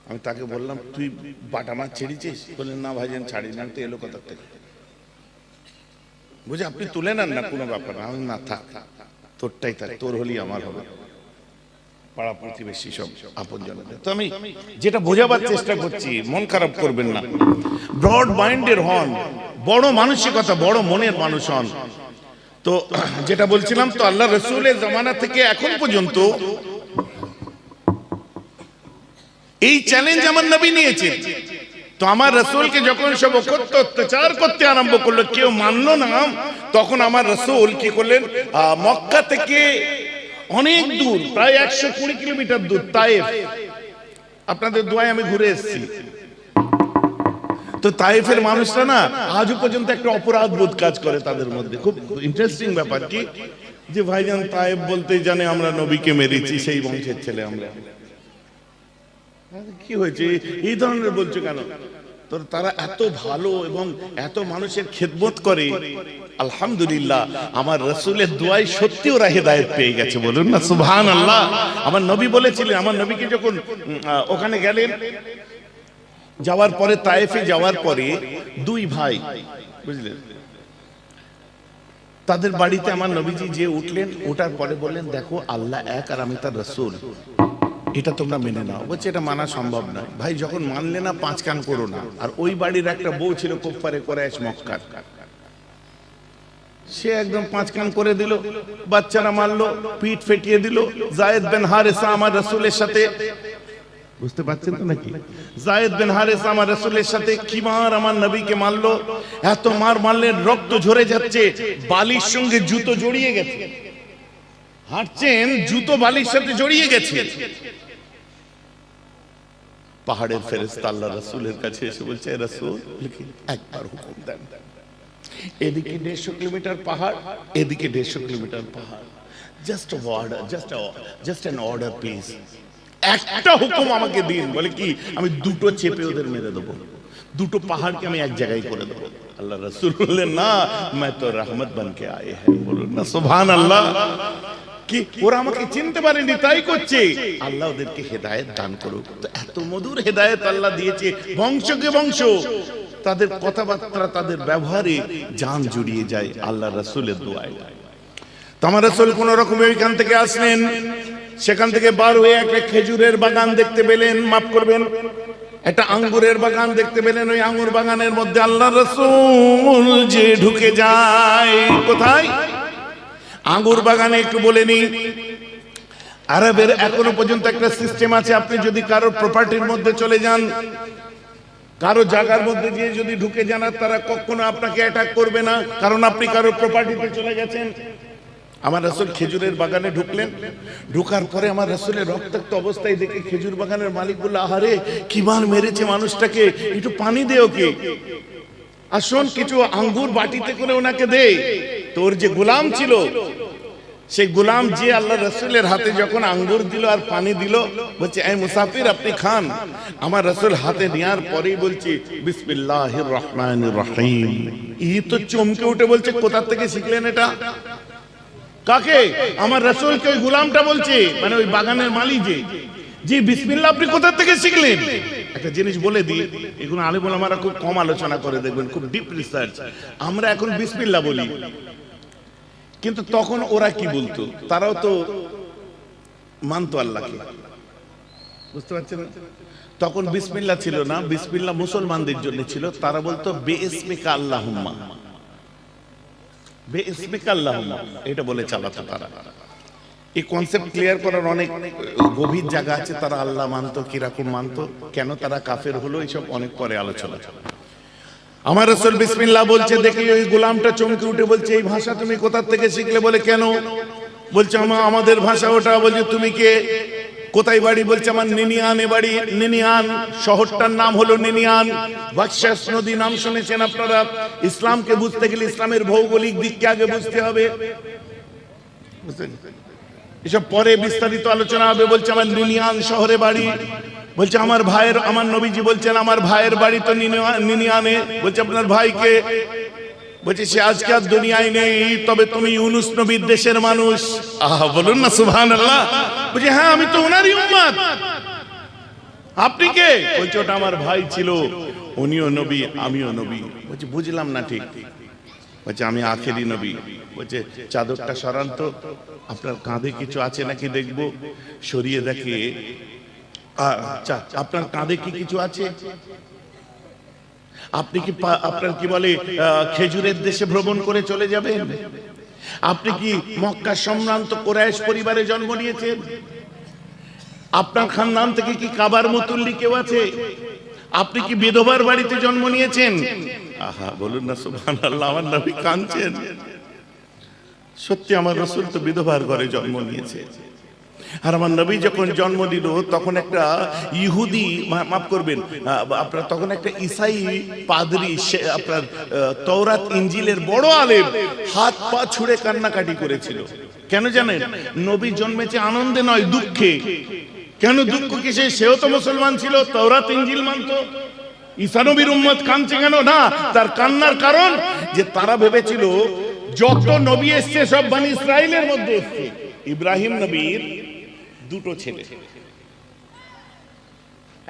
আমি তাকে বললাম, তুই বাটা মাছ ছেড়েছিস? বললেন, না ভাইজান ছাড়ি না। তো এলো কোথা থেকে? বুঝে, আপনি তুলে নেন না, কোনো ব্যাপার না। আমি, না থাক, তোরটাই থাক, তোর হলি আমার হবে, পাড়া প্রতিবেশী সব আপনজন। তো আমি যেটা বোঝাবার চেষ্টা করছি, মন খারাপ করবেন না, ব্রড মাইন্ডের হন, বড় মানসিকতা, বড় মনের মানুষ হন। তো যেটা বলছিলাম, তো আল্লাহ রসুলের জামানা থেকে এখন পর্যন্ত এই চ্যালেঞ্জ আমার নবী নিয়েছে। তো আমার রসুলকে যখন সব অত্যাচার করতে আরম্ভ করলো, কেউ মানলো না, তখন আমার রসুল কি করলেন, মক্কা থেকে অনেক দূর, প্রায় 120 কিলোমিটার দূর তায়েফ, আপনাদের দোয়ায় আমি ঘুরে এসেছি। তো তায়েফের মানুষরা না আজও পর্যন্ত একটা অপরাধ বোধ কাজ করে তাদের মধ্যে। খুব ইন্টারেস্টিং ব্যাপার কি, যে ভাইজান তায়েফ বলতেই জানে আমরা নবীকে মেরেছি, সেই বংশের ছেলে আমরা। কি হয়েছে এই ধরনের বলছো কেন? তো তারা এত ভালো এবং এত মানুষের খেদমত করে। আলহামদুলিল্লাহ, আমার রাসূলের দোয়ায় সত্যি ওরা হেদায়েত পেয়ে গেছে, বলুন না সুবহানাল্লাহ। আমার নবী বলেছিলেন, আমার নবীকে যখন ওখানে গেলেন, যাওয়ার পরে তায়েফে যাওয়ার পরে 2 ভাই, বুঝলেন, তাদের বাড়িতে আমার নবীজি যে উঠলেন, ওঠার পরে বললেন, দেখো আল্লাহ এক আর আমি তার রাসূল, এটা তোমরা মেনে নাও। বলছে, এটা মানা সম্ভব নয়। ভাই যখন মানলে না, 5 কান করো না। আর ওই বাড়ির একটা বউ ছিল কুফারে কুরাইশ মক্কার, সে একদম 5 কান করে দিল, বাচ্চারা মারলো, পিঠ ফেটিয়ে দিল। যায়েদ বিন হারেসা আমার রাসূলের সাথে, বুঝতে পারছেন তো নাকি, যায়েদ বিন হারেসা আমার রাসূলের সাথে কি মার আমার নবীকে মারলো। এত মার মারলেন, রক্ত ঝরে যাচ্ছে, বালির সঙ্গে জুতো জড়িয়ে গেছে, হাঁটছেন জুতো বালির সাথে জড়িয়ে গেছে। পাহাড়ের ফেরেশতা আল্লাহ রাসূলের কাছে এসে বলছে, রাসূল একবার হুকুম দেন। এদিকে 150 কিলোমিটার পাহাড়, এদিকে 150 কিলোমিটার পাহাড়, just order, just an order please, একটা হুকুম আমাকে দিন। বলে কি, আমি 2টো চেপে ওদের মেরে দেবো, 2টো পাহাড়কে আমি এক জায়গায় করে দেবো। আল্লাহ রাসূল বললেন, না, मैं तो रहमत बन के आए हैं, বলুন না সুবহানাল্লাহ। কি ওরা আমাকে চিনতে পারেনি, তাই করছে। আল্লাহ ওদেরকে হেদায়েত দান করুক। তো এত মধুর হেদায়েত আল্লাহ দিয়েছে, বংশকে বংশ, তাদের কথাবার্তা, তাদের ব্যবহারে জান জুড়িয়ে যায় আল্লাহ রাসূলের দোয়ায়। তো আমার রাসূল কোন রকমে ওইখান থেকে আসলেন, সেখান থেকে বার হয়ে একটা খেজুরের বাগান দেখতে পেলেন, মাফ করবেন, একটা আঙ্গুরের বাগান দেখতে পেলেন। ওই আঙ্গুর বাগানের মধ্যে আল্লাহ রাসূল যে ঢুকে যায়। কোথায়? আঙ্গুর বাগানে। একটু বলে নি, আরবের এখনো পর্যন্ত একটা সিস্টেম আছে, আপনি যদি কারোর প্রপার্টির মধ্যে চলে যান, কারো জায়গার মধ্যে গিয়ে যদি ঢুকে যান, তারা কখনো আপনাকে অ্যাটাক করবে না, কারণ আপনি কারো প্রপার্টিতে চলে গেছেন। আমার রাসূল খেজুরের বাগানে ঢুকলেন। ঢোকার পরে আমার রাসূলের রক্তাক্ত অবস্থায় দেখে খেজুর বাগানের মালিক বলল, আহারে কি মার মেরেছে মানুষটাকে, একটু পানি দে ওকে, আসুন কিছু আঙ্গুর বাটিতে করে ওনাকে দে। তোর যে গোলাম ছিল, সেই গোলাম যে আল্লাহ রসুলের হাতে যখন আঙ্গুর দিল আর পানি দিল, বলছে এই মুসাফির আপনি খান। আমার রসুল হাতে নেওয়ার পরেই বলছে বিসমিল্লাহির রহমানির রহিম। এই তো চমকে উঠে বলছে কোথা থেকে শিখলেন এটা? কাকে? আমার রসুলকে। ওই গোলামটা বলছে, মানে ওই বাগানের মালিক যে, জি বিসমিল্লাহ আপনি কোথা থেকে শিখলেন? একটা জিনিস বলে দিই, এগুলো আলেম ওলামারা খুব কম আলোচনা করে, দেখবেন খুব ডিপ রিসার্চ। আমরা এখন বিসমিল্লাহ বলি, কিন্তু তখন ওরা কি বলতো? তারাও তো মানতো আল্লাহকে, বুঝতে পারছেন? তখন বিসমিল্লাহ ছিল না, বিসমিল্লাহ মুসলমানদের জন্য ছিল। তারা বলতো বেইসমিকা আল্লাহুম্মা, বেইসমিকা আল্লাহুম্মা, এটা বলে চালাতো তারা। এই কনসেপ্ট ক্লিয়ার করার অনেক গভীর জায়গা আছে। তারা আল্লাহ মানতো, কিরকম মানতো, কেন তারা কাফের হলো, এইসব অনেক পরে আলোচনা। আমার রাসূল বিসমিল্লাহ বলছে দেখে ওই গোলামটা চমকে উঠে বলছে এই ভাষা তুমি কোথা থেকে শিখলে? বলে কেন? বলছে আমাদের ভাষা ওটা। বলছে তুমি কে, কোথায় বাড়ি? বলছে আমার নিনিয়ানে বাড়ি। নিনিয়ান শহরটার নাম হলো নিনিয়ান। বাকশাস নদী নাম শুনেছেন আপনারা? ইসলামকে বুঝতে গেলে ইসলামের ভৌগোলিক দিককে আগে বুঝতে হবে, বুঝলেন? এসব পরে বিস্তারিত আলোচনা হবে। বলছে আমার নিনিয়ান শহরে বাড়ি। বলছে আমার ভাইয়ের, আমার নবীজি বলছেন আমার ভাইয়ের বাড়ি তো নিনিয়ানে। বলছে আপনার ভাইকে? বলছে সে আজকে আর দুনিয়ায় নেই, তবে তুমি ইউনুস নবীর দেশের মানুষ। আহা, বলুন না সুবহানাল্লাহ। বলছে হ্যাঁ আমি তো ওনারই উম্মত। আপনি কে? বলছে ওটা আমার ভাই ছিল, উনিও নবী আমিও নবী। বলছে বুঝলাম না ঠিক। বলছে আমি আখেরি নবী। বলছে চাদরটা সরান তো, আপনার কাঁধে কিছু আছে নাকি দেখবো। সরিয়ে দেখে আচ্ছা আপনার কাঁধে কি কিছু আছে? আপনি কি আপনার কি বলে খেজুরের দেশে ভ্রমণ করে চলে যাবেন? আপনি কি মক্কা সম্ভ্রান্ত কুরাইশ পরিবারে জন্ম নিয়েছেন? আপনার খানদান থেকে কি কাবার মুতুল্লি কেউ আছে? আপনি কি বিধবার বাড়িতে জন্ম নিয়েছেন? আহা, বলুন না সুবহানাল্লাহ। আমার নবী কাঁদছেন। সত্যি আমার রাসূল তো বিধবার ঘরে জন্ম নিয়েছে। আর আমার নবী যখন জন্ম দিল তখন একটা ইহুদি, মাফ করবেন আপনার, তখন একটা ঈসাই পাদ্রী, আপনার তওরাত ইনজিলের বড় আলেম, হাত পা ছুঁড়ে কান্নাকাটি করেছিল। কেন জানেন? নবী জন্মেছে আনন্দে নয়, দুঃখে। কেন দুঃখ কিসে? সেও তো মুসলমান ছিল, তওরাত ইনজিল মানতো। ঈসা নবীর উম্মত কাঁদছে কেন? না, তার কান্নার কারণ যে তারা ভেবেছিল যত নবী এসছে সব বনি ইসরাইলের মধ্যে এসছে। ইব্রাহিম নবীর দুটো ছেলে,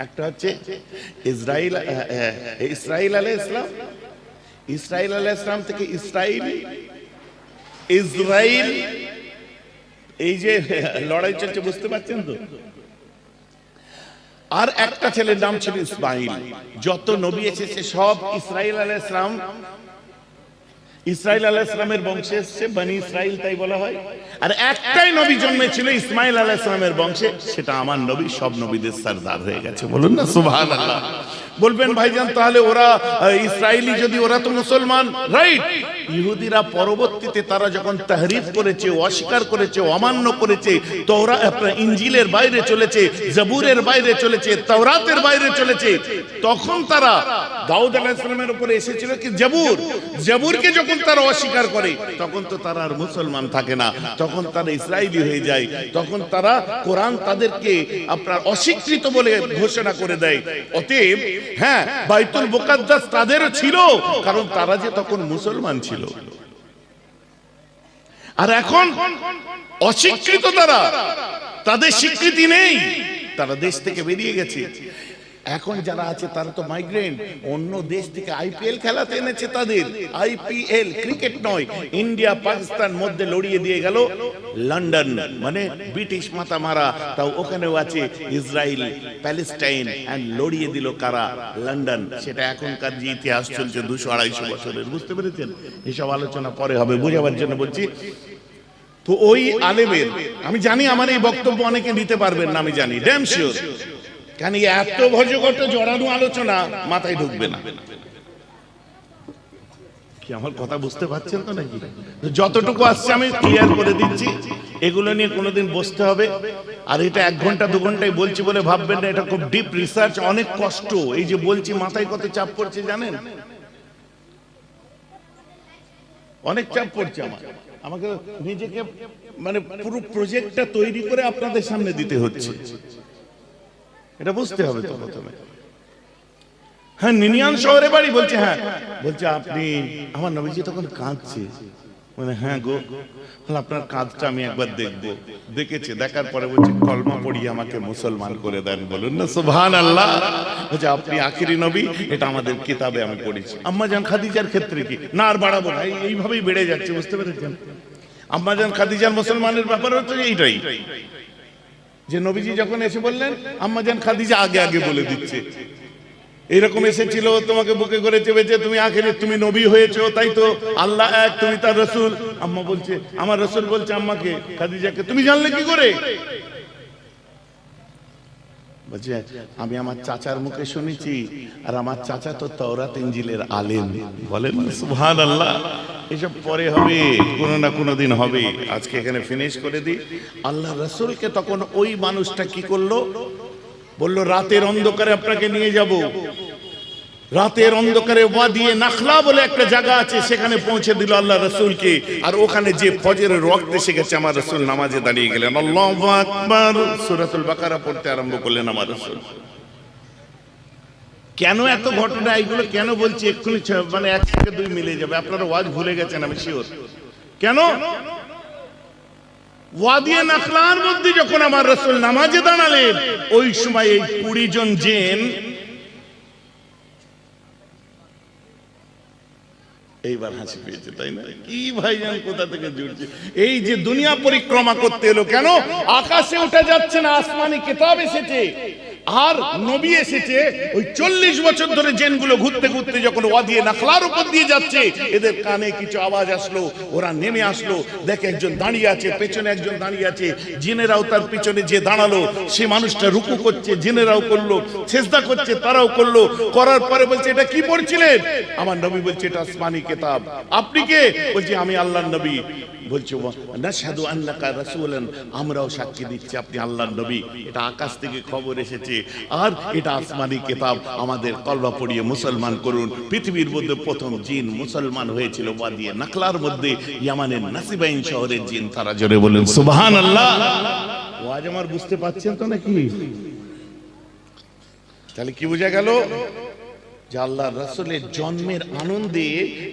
একটা হচ্ছে ইসরাইল আলাইহিস সালাম, ইসরাইল আলাইহিস সালাম থেকে ইসরাইল, এই যে লড়াই চলছে, বুঝতে পারছেন তো? আর একটা ছেলের নাম ছিল ইসমাইল। যত নবী এসেছে সব ইসরাইল আলাইহিস সালাম, ইসরাইল আলাইহিস সালামের বংশে এসেছে, বনি ইসরাইল তাই বলা হয়। আর একটাই নবী জন্মেছিল ইসমাইল আলাইহিস সালামের বংশে, সেটা আমার নবী, সব নবীদের সরদার হয়ে গেছে। বলুন না সুবহানাল্লাহ। বলবেন ভাইজান তাহলে ওরা ইসরাইলি, যদি ওরা তো মুসলমান, রাইট? ইহুদিরা পরবর্তীতে তারা যখন তাহরিফ করেছে, অস্বীকার করেছে, অমান্য করেছে, তওরাত আপনার ইনজিলের বাইরে চলেছে, জবুরের বাইরে চলেছে, তাওরাতের বাইরে চলেছে, তখন তারা দাউদ আলাইহিস সালামের উপরে এসেছিল কি জবুর, জবুরকে যখন তারা অস্বীকার করে তখন তো তারা আর মুসলমান থাকে না, তখন তারা ইসরাইলি হয়ে যায়। তখন তারা কোরআন তাদেরকে আপনার অস্বীকৃত বলে ঘোষণা করে দেয়। অতএব হ্যাঁ, বাইতুল মুকাদ্দাস তাদেরও ছিল, কারণ তারা যে তখন মুসলমান ছিল। আর এখন অস্বীকৃত তারা, তাদের স্বীকৃতি নেই, তারা দেশ থেকে বেরিয়ে গেছে। এখন যারা আছে তারা তো মাইগ্রেন্ট, অন্য দেশ থেকে আইপিএল খেলাতে এনেছে তাদের। আইপিএল ক্রিকেট নয়, ইন্ডিয়া পাকিস্তান মধ্যে লড়িয়ে দিয়ে গেল লন্ডন, মানে ব্রিটিশ মাথা মারা, তাও ওখানেও আছে ইসরায়েল প্যালেস্টাইন, এন্ড লড়িয়ে দিল কারা? লন্ডন। সেটা এখনকার যে ইতিহাস চলছে 200-250 বছরের, বুঝতে পেরেছেন? এসব আলোচনা পরে হবে, বুঝাবার জন্য বলছি। তো ওই আলেমের, আমি জানি আমার এই বক্তব্য অনেকে নিতে পারবেন না, আমি জানি, ড্যাম শিওর, কেন এত ভজঘট জড়ানো আলোচনা মাথায় ঢুকবে না। কি আমার কথা বুঝতে পারছেন তো নাকি? যতটুকু আসছে আমি ক্লিয়ার করে দিচ্ছি, এগুলো নিয়ে কোনোদিন বসতে হবে। আর এটা 1 ঘন্টা 2 ঘন্টায় বলছি বলে ভাববেন না, এটা খুব ডিপ রিসার্চ, অনেক কষ্ট। এই যে বলছি, মাথায় কত চাপ পড়ছে জানেন? অনেক চাপ পড়ছে আমার। আমাকে নিজেকে মানে পুরো প্রজেক্টটা তৈরি করে আপনাদের সামনে দিতে হচ্ছে, এটা বুঝতে হবে তো প্রথমে। হ্যাঁ, নিনিয়ান শহরে বাড়ি। বলছে হ্যাঁ, বলছে আপনি, আমার নবীজি তখন কাঁদছে, মানে হ্যাঁ গো, আপনার কাঁধটা আমি একবার দেখবো। দেখেছে, দেখার পরে বলছে কলমা পড়িয়ে আমাকে মুসলমান করে দেন, বলুন না সুবহানাল্লাহ। বলছে আপনি আখিরি নবী, এটা আমাদের কিতাবে আমি পড়েছি। আম্মা জান খাদিজার ক্ষেত্রে কি না, আর বাড়াবো না, এইভাবেই বেড়ে যাচ্ছে, বুঝতে পেরেছেন? আম্মা জান খাদিজার মুসলমানের ব্যাপার হচ্ছে এইটাই, যে নবীজি যখন এসে বললেন আম্মা জান খাদিজা আগে আগে বলে দিচ্ছে, এরকম এসেছিল তোমাকে বুকে করে চেপেছে, তুমি আখেরে তুমি নবী হয়েছো, তাই তো আল্লাহ এক, তুমি তার রসুল। আম্মা বলছে, আমার রসুল বলছে আম্মাকে, খাদিজাকে, তুমি জানলে কি করে? বলছে আমি আমার চাচার মুখে শুনেছি, আর আমার চাচা তো তাওরাত ইনজিলের আলেম। বলেন সুবহানাল্লাহ। এসব পরে হবে, কোনো না কোনো দিন হবে। আজকে এখানে ফিনিশ করে দিই। আল্লাহ রসুলকে তখন ওই মানুষটা কি করলো, বললো রাতের অন্ধকারে আপনাকে নিয়ে যাব। রাতের অন্ধকারে ওয়াদিয়ে নাখলা বলে একটা জায়গা আছে, সেখানে পৌঁছে দিল আল্লাহ রসুলকে। আর ওখানে যে ফজরের ওয়াক্ত এসে গেছে, আমার রসুল নামাজে দাঁড়িয়ে গেলেন, আল্লাহু আকবার, সূরাতুল বাকারা পড়তে আরম্ভ করলেন আমার রসুল। কেন এত ঘটনা, এইগুলো কেন বলছি এক্ষুনি, মানে এক থেকে দুই মিলে যাবে। আপনারা ওয়াজ ভুলে গেছেন আমি শিওর। কেন? ওয়াদিয়ে নাখলার মধ্যে যখন আমার রাসূল নামাজে দাঁড়ালেন, ওই সময় এই 20 জন জিন, এইবার হাসি পেয়েছে তাই না? কি ভাইজান কোথা থেকে জুড়ছে? এই যে দুনিয়া পরিক্রমা করতে এলো, কেন আকাশে উঠে যাচ্ছে না, আসমানি কিতাব এসেছে আর নবী এসেছে। ওই 40 বছর ধরে জিনগুলো ঘুরতে ঘুরতে যখন ওয়াদিয়ে নাখলার উপর দিয়ে যাচ্ছে, এদের কানে কিছু আওয়াজ আসলো, ওরা নেমে আসলো, দেখে একজন দাঁড়িয়ে আছে, পেছনে একজন দাঁড়িয়ে আছে। জিনেরাও তার পিছনে যে দাঁড়ালো, সে মানুষটা রুকু করছে, জিনেরাও করলো, সিজদা করছে, তারাও করলো। করার পরে বলছে এটা কি পড়ছিলেন? আমার নবী বলছে এটা আসমানি কিতাব। আপনি কে? বলছে আমি আল্লাহর নবী। বলছে নাশহাদু আন্নাকা রাসূলুন, আমরাও সাক্ষী দিচ্ছি আপনি আল্লাহর নবী। এটা আকাশ থেকে খবর এসেছে, আর এটা আসমানি কিতাব, আমাদের কলমা পড়িয়ে মুসলমান করুন। পৃথিবীর মধ্যে প্রথম জিন মুসলমান হয়েছিল ওয়াদিয়ে নাখলার মধ্যে, ইয়ামানের নাসিবাইন শহরের জিন। তারা জোরে বলেন সুবহানাল্লাহ। ওয়াজ আমার বুঝতে পারছেন তো নাকি? তাহলে কি বোঝা গেল? যে আল্লাহর রাসূলের জন্মের আনন্দে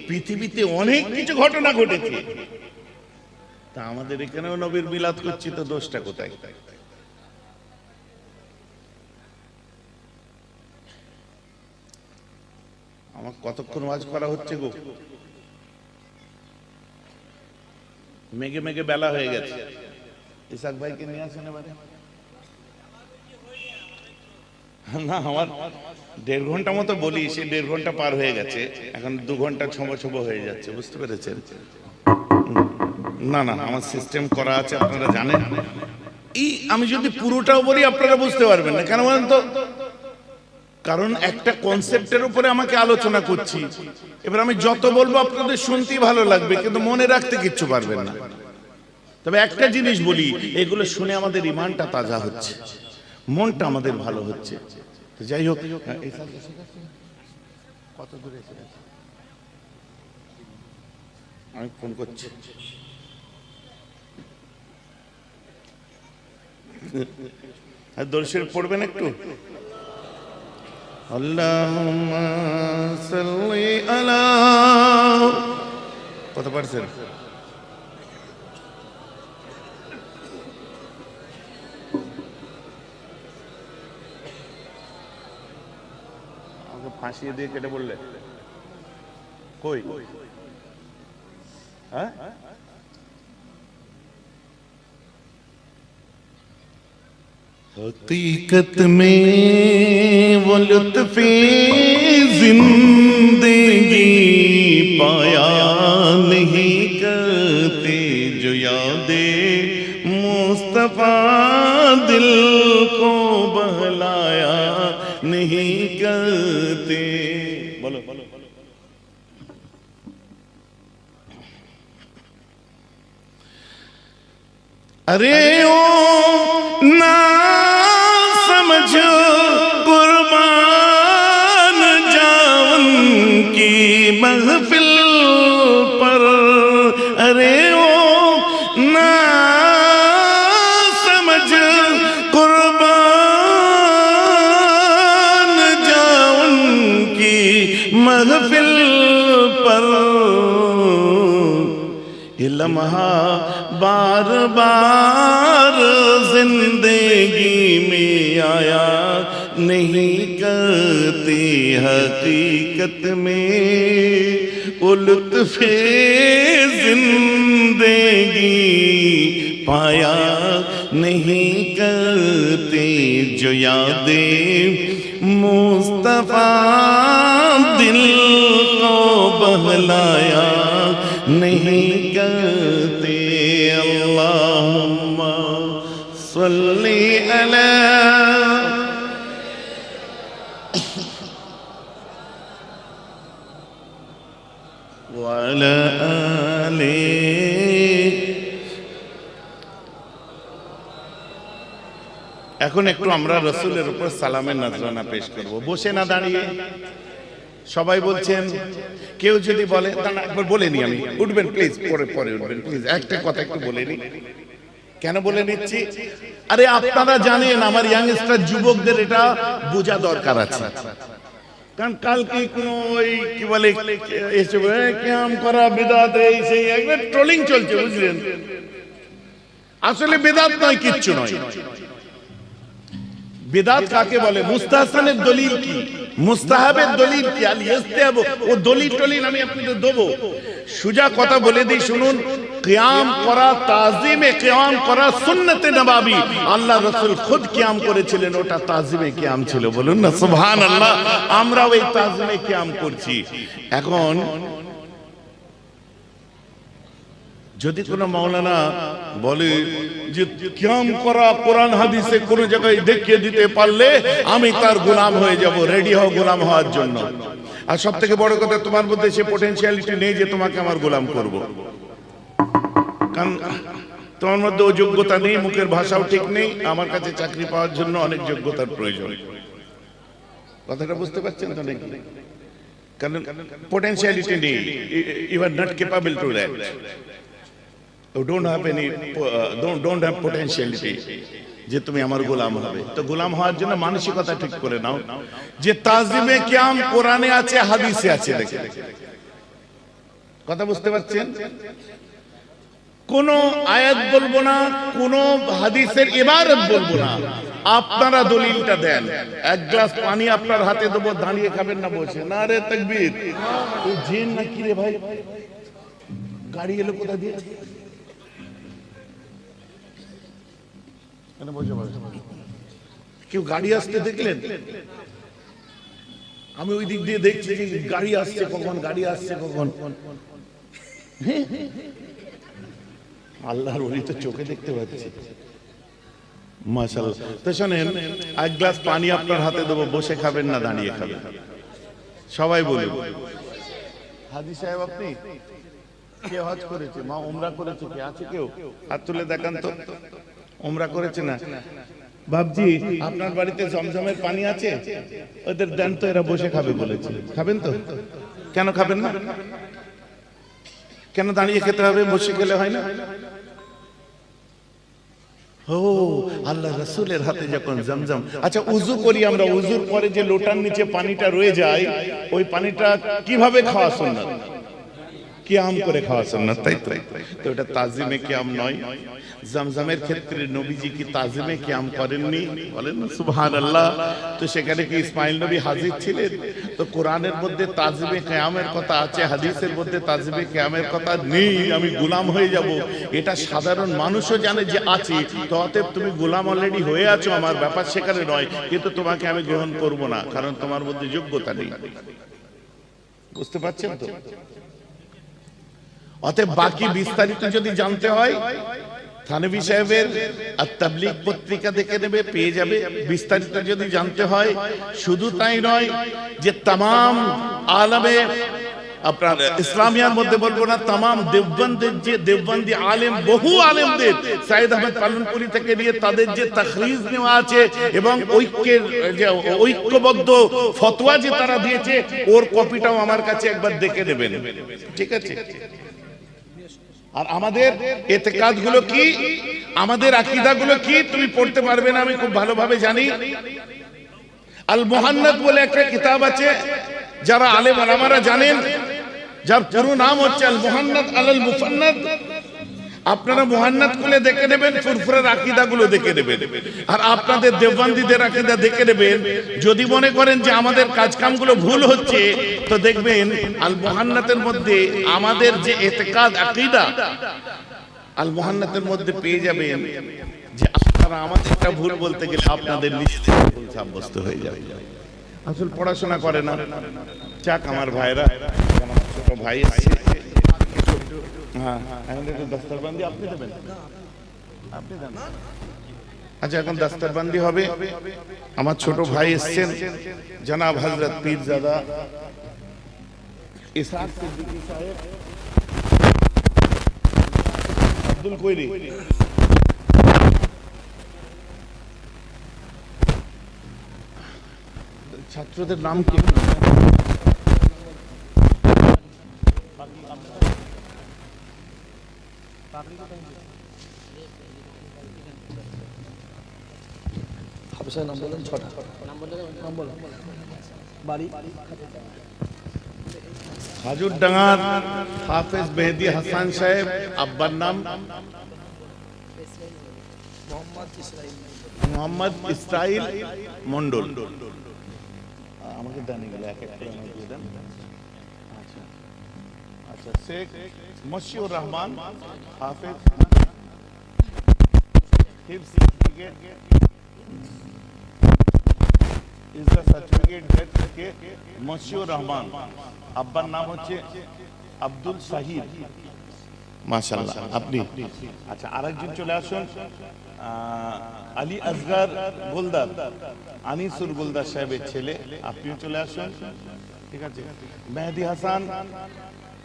পৃথিবীতে অনেক কিছু ঘটনা ঘটেছে। তা আমাদের এখানেও নবীর মিলাদ করছি, তো দোষটা কোথায়? আমার কতক্ষণ ওয়াজ করা হচ্ছে গো? মেঘে মেঘে বেলা হয়ে গেছে। ইসাক ভাইকে নিয়ে আসেন এবারে। না, আমার 1.5 ঘন্টা মতো বলি, সে 1.5 ঘন্টা পার হয়ে গেছে, এখন 2 ঘন্টা ছোঁবো হয়ে যাচ্ছে, বুঝতে পেরেছেন? না না, আমার সিস্টেম করা আছে, আপনারা জানেন। এই আমি যদি পুরোটাও বলি আপনারা বুঝতে পারবেন না। কেন বলেন তো? কারণ একটা কনসেপ্টের উপরে আমাকে আলোচনা করছি। এবার আমি যত বলবো আপনাদের শুনতেই ভালো লাগবে, কিন্তু মনে রাখতে কিচ্ছু পারবেন না। তবে একটা জিনিস বলি, এগুলো শুনে আমাদের ঈমানটা তাজা হচ্ছে, মনটা আমাদের ভালো হচ্ছে। তো যাই হোক, কত দূরে এসে গেছে? আমি ফোন করছি। দরুদ শরীফ পড়বেন একটু? আল্লাহুম্মা সাল্লি আলা, কত পারছেন? আমাকে ফাঁসিয়ে দিয়ে কেটে বললে কই? হ্যাঁ, हकीकत में वो लुत्फ़े जिंदगी पाया नहीं करते, जो यादे मुस्तफा दिल को बहलाया नहीं करते। बोलो बोलो। अरे ओ ना समझो कुर्बान जाऊं की महफिल पर, अरे ओ ये लम्हा बार बार जिंदगी में आया नहीं करती हकीकत में वो लुत्फ़े जिंदगी पाया नहीं करते जो यादें मुस्तफा दिल को बहलाया नहीं करते। अल्लाहुम्मा सल्ली अला व अला आले। এখন একটু আমরা রাসূলের উপর সালামের নজরানা পেশ করব, বসে না দাঁড়িয়ে। সবাই বলছেন, কেউ যদি বলে, না একবার বলে নি আমি, উঠবেন প্লিজ, পরে পরে উঠবেন প্লিজ, একটা কথা একটু বলে নি। কেন বলে নিচ্ছি? আরে আপনারা জানেন আমার ইয়াংস্টার যুবকদের এটা বোঝা দরকার আছে, কারণ কালকে কোন ওই কি বলে এসে কিয়াম করা বিদআত, এই সেই একবার ট্রোলিং চলছে, বুঝলেন? আসলে বিদআত নয়, কিচ্ছু নয়। বিদআত কাকে বলে? মুস্তাহসানের দলিল কি, মুস্তাহাবের দলিল কি, আল ইস্তিহাব, ও দলিল টলিল আমি আপনাদের দেবো। সুজা কথা বলে দিই শুনুন, কিয়াম করা, তাজিমে কিয়াম করা সুন্নতে নবাবী, আল্লাহ রাসূল খুদ কিয়াম করেছিলেন, ওটা তাজিমে কিয়াম ছিল। বলুন না সুবহানাল্লাহ। আমরা ওই তাজিমে কিয়াম করছি। এখন যদি কোনো মাওলানা বলে যে কিয়াম করা কোরআন হাদিসে কোন জায়গায় দেখিয়ে দিতে পারলে আমি তার গোলাম হয়ে যাব, রেডি হও গোলাম হওয়ার জন্য। আর সব থেকে বড় কথা, তোমার মধ্যে সে পটেনশিয়ালিটি নেই যে তোমাকে আমার গোলাম করব, কারণ তোমার মধ্যে ও যোগ্যতা নেই, মুখের ভাষাও ঠিক নেই। আমার কাছে চাকরি পাওয়ার জন্য অনেক যোগ্যতার প্রয়োজন। কথাটা বুঝতে পারছেন তো নাকি? কারণ পটেনশিয়ালিটি নেই, you are not capable to that. You don't have potentiality যে তুমি আমার গোলাম হবে। তো গোলাম হওয়ার জন্য মানসিকতা ঠিক করে নাও যে তাজিমে কিয়াম কোরআনে আছে, হাদিসে আছে। দেখে কথা বুঝতে পারছেন? কোন আয়াত বলবো না, কোন হাদিসের ইবারত বলবো না, আপনারা দলিলটা দেন। এক গ্লাস পানি আপনার হাতে দেবো, দাঁড়িয়ে খাবেন না বসে। না রে তাকবীর, তুই জিন না কি রে ভাই? গাড়ি এলো কোথা দিয়ে? কেউ গাড়ি আসতে দেখলেন? আমি ওই দিক দিয়ে দেখছি যে গাড়ি আসছে কখন, গাড়ি আসছে কখন। আল্লাহর ওলি তো চোখে দেখতে পাচ্ছি, মাশাআল্লাহ। তো শোনেন, এক গ্লাস পানি আপনার হাতে দেবো, বসে খাবেন না দাঁড়িয়ে খাবেন। সবাই বলুন, হাজী সাহেব আপনি কে হজ করেছে, মা উমরা করেছে, কে আছে কেউ? হাত তুলে দেখান তো। উমরা করেছে না? বাবজি আপনার বাড়িতে জমজমের পানি আছে? ওদের দেন তো, এরা বসে খাবে বলেছে। খাবেন তো? কেন খাবেন না? কেন দাঁড়িয়ে খেতে হবে? বসে খেলে হয় না? ও আল্লাহ রাসূলের হাতে যখন জমজম। আচ্ছা উযু করি আমরা, উযুর পরে যে লোটার নিচে পানিটা রয়ে যায়, ওই পানিটা কিভাবে খাওয়া সুন্নাত? কিয়াম করে খাওয়া সুন্নাত, তাই তো? তো এটা তাজিমে কিয়াম নয়। জমজমের ক্ষেত্রে নবীজি কি তাজিমে কিয়াম করেননি? বলেন না সুবহানাল্লাহ। তো সেখানে কি ইসমাইল নবী হাজির ছিলেন? তো কোরআনের মধ্যে তাজিমে কিয়ামের কথা আছে, হাদিসের মধ্যে তাজিমে কিয়ামের কথা নেই। আমি গোলাম হয়ে যাব, এটা সাধারণ মানুষও জানে যে আছে। তো অতএব তুমি গোলাম অলরেডি হয়ে আছো, আমার ব্যাপার সেখানে নয়। কিন্তু তোমাকে আমি গ্রহণ করব না, কারণ তোমার মধ্যে যোগ্যতা নেই। বুঝতে পারছেন তো? অতএব বাকি বিস্তারিত যদি জানতে হয়, থানভী সাহেবের আত-তাবলীগ পত্রিকা দেখে নেবে, পেয়ে যাবে। বিস্তারিত যদি জানতে হয়, শুধু তাই নয় যে তামাম আলমে আপনার ইসলামিয়ার মধ্যে বলবো না, তামাম দেওবন্দের যে দেওবন্দি আলেম, বহু আলেমদের সাইয়েদ আহমেদ পালনপুরি থেকে নিয়ে তাদের যে তাখরিজ নেওয়া আছে এবং ঐক্যের যে ঐক্যবদ্ধ ফতোয়া যে তারা দিয়েছে, ওর কপিটাও আমার কাছে একবার দেখে নেবেন, ঠিক আছে? আর আমাদের ইতিকাদ গুলো কি, আমাদের আকীদা গুলো কি তুমি পড়তে পারবে না, আমি খুব ভালোভাবে জানি। আল মুহান্নাদ বলে একটা কিতাব আছে, যারা আলেম ওলামারা জানেন, যার পুরো নাম হচ্ছে আল মুহান্নাদ আলাল মুফান্নাদ আপনারা মুহান্নাত খুলে দেখে নেবেন, ফুরফুরের আকীদাগুলো দেখে নেবেন, আর আপনাদের দেওবন্দীদের আকীদা দেখে নেবেন। যদি মনে করেন যে আমাদের কাজকামগুলো ভুল হচ্ছে, তো দেখবেন আল মুহান্নাতের মধ্যে আমাদের যে ইতিকাদ আকীদা আল মুহান্নাতের মধ্যে পেয়ে যাবেন যে আপনারা আমাদেরটা ভুল বলতে গেলে আপনাদের নিজেদের ভুল সাব্যস্ত হয়ে যাবে। আসল পড়াশোনা করে না। যাক আমার ভাইরা, আমার ছোট ভাই আছে, হ্যাঁ এখন একটু দস্তরবন্দি আপনি দেবেন, আপনি দেন। আচ্ছা এখন দস্তরবন্দি হবে। আমার ছোট ভাই এসছেন, জনাব হযরত পীরজাদা ইসহাক সিদ্দিকী সাহেব, আব্দুল কোয়রি। ছাত্রদের নাম কি? হাজুরডাঙ্গার হাফেজ মেহেদী হাসান সাহেব, আব্বার নাম মোহাম্মদ ইসরাইল মন্ডল। আমাকে দেন এগুলো এক এক করে দিয়ে দেন। আচ্ছা আচ্ছা, শেখ মশিউর রহমান হাফেজ, হিফজ certificate is the certificate that কে মশিউর রহমান, আব্বার নাম হচ্ছে আব্দুল শাহিদ। মাশাআল্লাহ আপনি। আচ্ছা আরেকজন চলে আসুন, আলী আসগার গোলদার, আনিসুর গোলদার সাহেবের ছেলে, আপনিও চলে আসুন। ঠিক আছে, মেহেদী হাসান,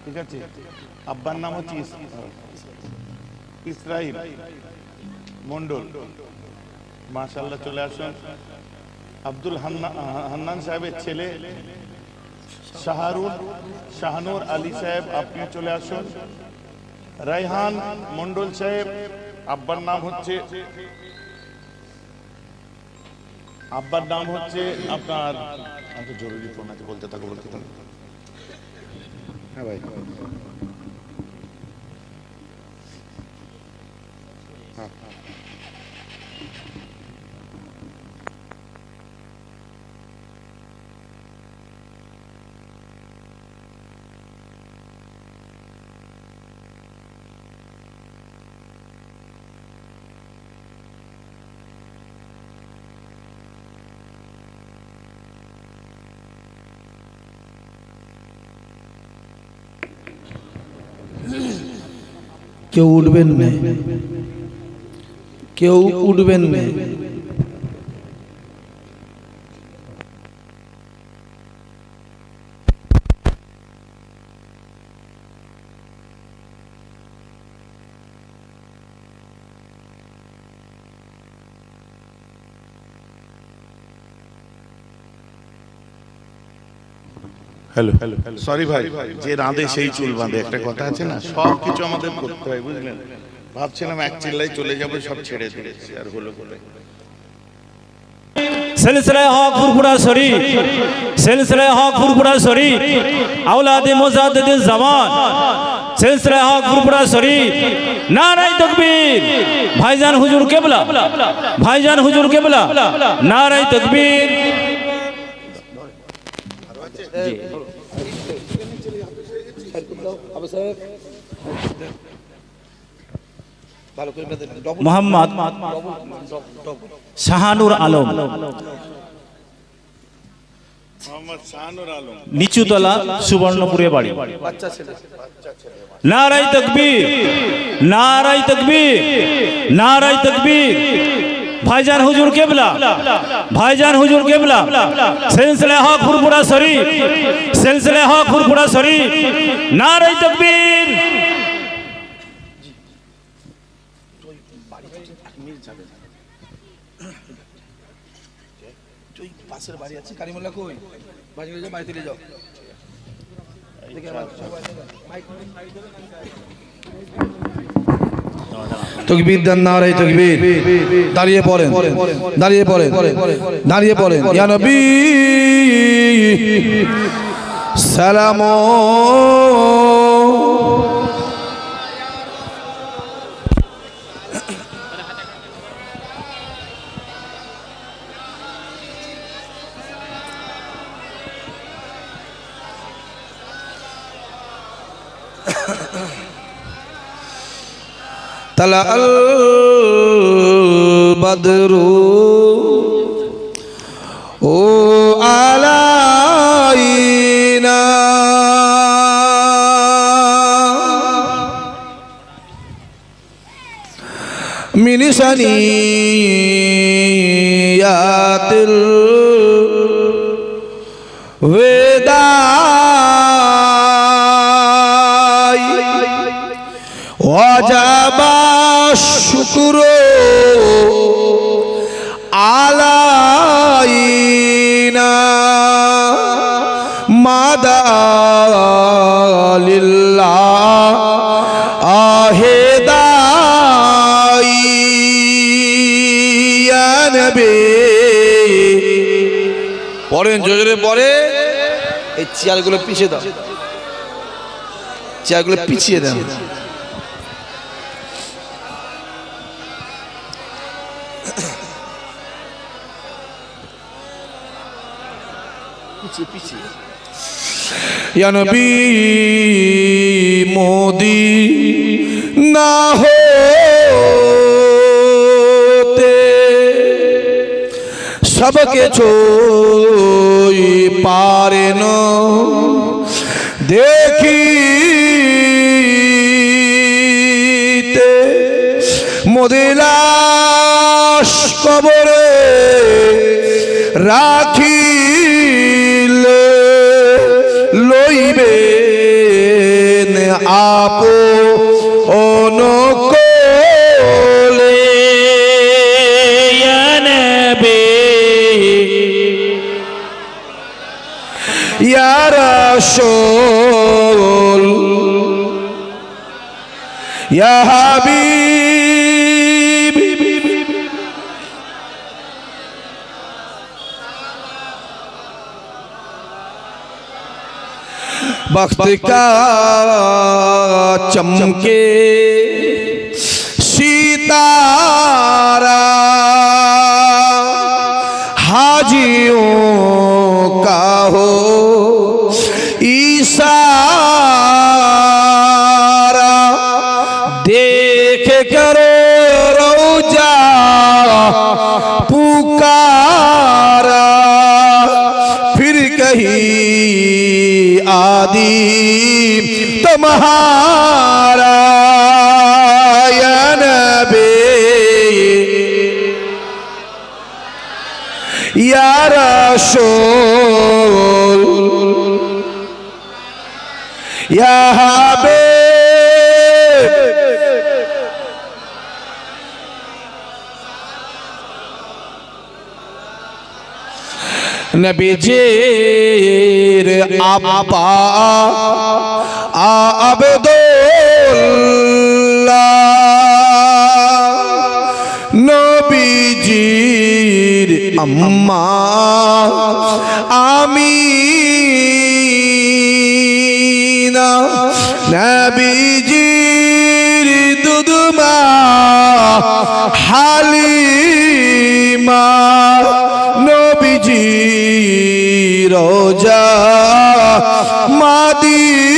ঠিক আছে, আব্বার নাম হচ্ছে ইসরাইল মন্ডল। মাশাআল্লাহ চলে আসুন। আব্দুল হান্নান সাহেবের ছেলে শাহানুর আলী সাহেব, আপনিও চলে আসুন। রায়হান মন্ডল সাহেব, আব্বার নাম হচ্ছে আপনার, জরুরি ফোন আছে, বলতে থাকো। হ্যাঁ ভাই, হ্যাঁ কেউ উঠবেন না, কেউ উঠবেন না। হ্যালো, সরি ভাই, যে রাঁধে সেই চুল বাঁধে, একটা কথা আছে না, সব কিছু আমাদের করতে হয়, বুঝলেন। ভাবছিলাম এক চিল্লাই চলে যাবো, সব ছেড়ে দিয়েছি, আর হলো বলে। सिलसिले हक फुरफुरा शरीफ, सिलसिले हक फुरफुरा शरीफ, औलादे मुजाद्दिद ज़मान, सिलसिले हक फुरफुरा शरीफ, नारे तकबीर, भाईजान हुजूर क़िबला, भाईजान हुजूर क़िबला, नारे तकबीर। मोहम्मद শাহানুর আলম, নিচুতলা, সুবর্ণপুরে বাড়ি। নারাই তকবীর, নারাই তকবীর, নারাই তকবীর। ভাইজান হুজুর क़िबला, ভাইজান হুজুর क़िबला, সিলসিলে হক ফুরফুরা শরীফ, সিলসিলে হক ফুরফুরা শরীফ, নারাই তকবীর। পাশের বাড়ি আছে, কারিমুল্লাহ কই? বাড়ি যাও, বাড়ি তুলে যাও। তকবীর দেন, নারে তকবীর। দাঁড়িয়ে পড়েন, দাঁড়িয়ে পড়েন, দাঁড়িয়ে পড়েন। ইয়া নবী সালাম, তালা আল বদরু ও আলাইনা মিন সানিয়াতিল ওয়াদাই ওয়াজাবা শুকরু আলাইনা মাদালিল্লাহ আহেদাই ইয়া নবী পড়েন জোরে পড়ে এই চেয়ারগুলো পিছিয়ে দাও চেয়ারগুলো পিছিয়ে দেন या नबी मोदी ना होते सबके छोई पारे न देखीते मोदिलाश कबरे राखिले লইবেন আপনকোলে ইয়া নবী ইয়া রাসূল ইয়া হাবিব वक्त का चमके सितारा हाजियों का हो इशारा देख करो रोजा पुकारा फिर कहीं आदि तुम्हारा या नबी या रसूल या हबीब नबीजीर आबा আব্দুল্লাহ নবীজির আম্মা আমিনা নবীজির দুধমা হালিমা নবীজি রোজা মদিনা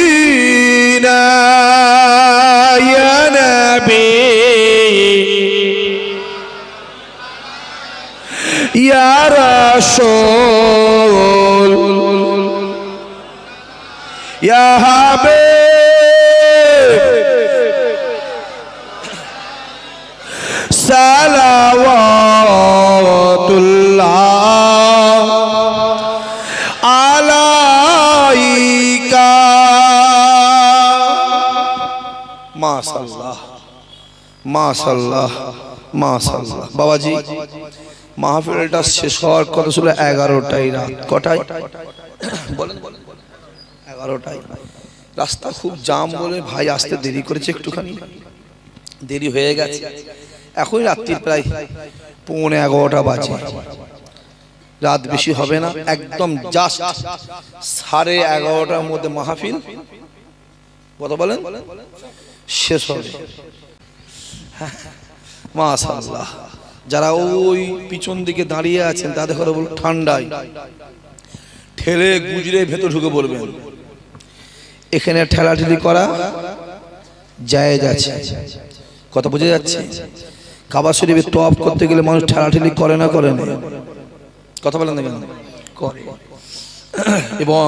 ইয়া নবী ইয়া রাসূল ইয়া হাবিব সালাওয়াতুল্লাহ আলাইকা মাশাআল্লাহ মাশাআল্লাহ মাশাআল্লাহ বাবাজি মাহফিলটা শেষ হওয়ার কথা ছিল 11টায় রাত কটায় বলেন 11টায় রাস্তা খুব জাম বলে ভাই আসতে দেরি করেছে একটুখানি দেরি হয়ে গেছে এখনই রাত্রি প্রায় 11:15 বাজে রাত বেশি হবে না একদম জাস্ট 11:30টার মধ্যে মাহফিল কত বলেন শেষ হবে মাশাআল্লাহ যারা ওই পিছন দিকে দাঁড়িয়ে আছেন তাদের কথা বল ঠান্ডায় ঠেলে গুজরে ভেতর ঢুকে বলবেন এখানে ঠেলাঠেলি করা জায়েজ আছে কথা বোঝা যাচ্ছে? কাবা শরীফে তওয়াফ করতে গেলে মানুষ ঠেলাঠেলি করে না, করে না? কথা বলেন না কেন? করে। এবং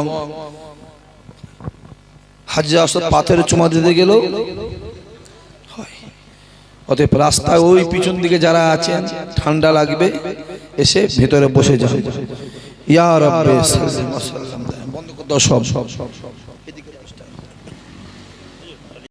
হাজরে আসওয়াদ পাথরের চুমা দিতে গেল হয়। অতএব রাস্তায় ওই পিছন দিকে যারা আছেন ঠান্ডা লাগবে, এসে ভেতরে বসে যান। ইয়া রাব্বি সাল্লাল্লাহু আলাইহি ওয়াসাল্লাম, বন্ধ করে দাও সব।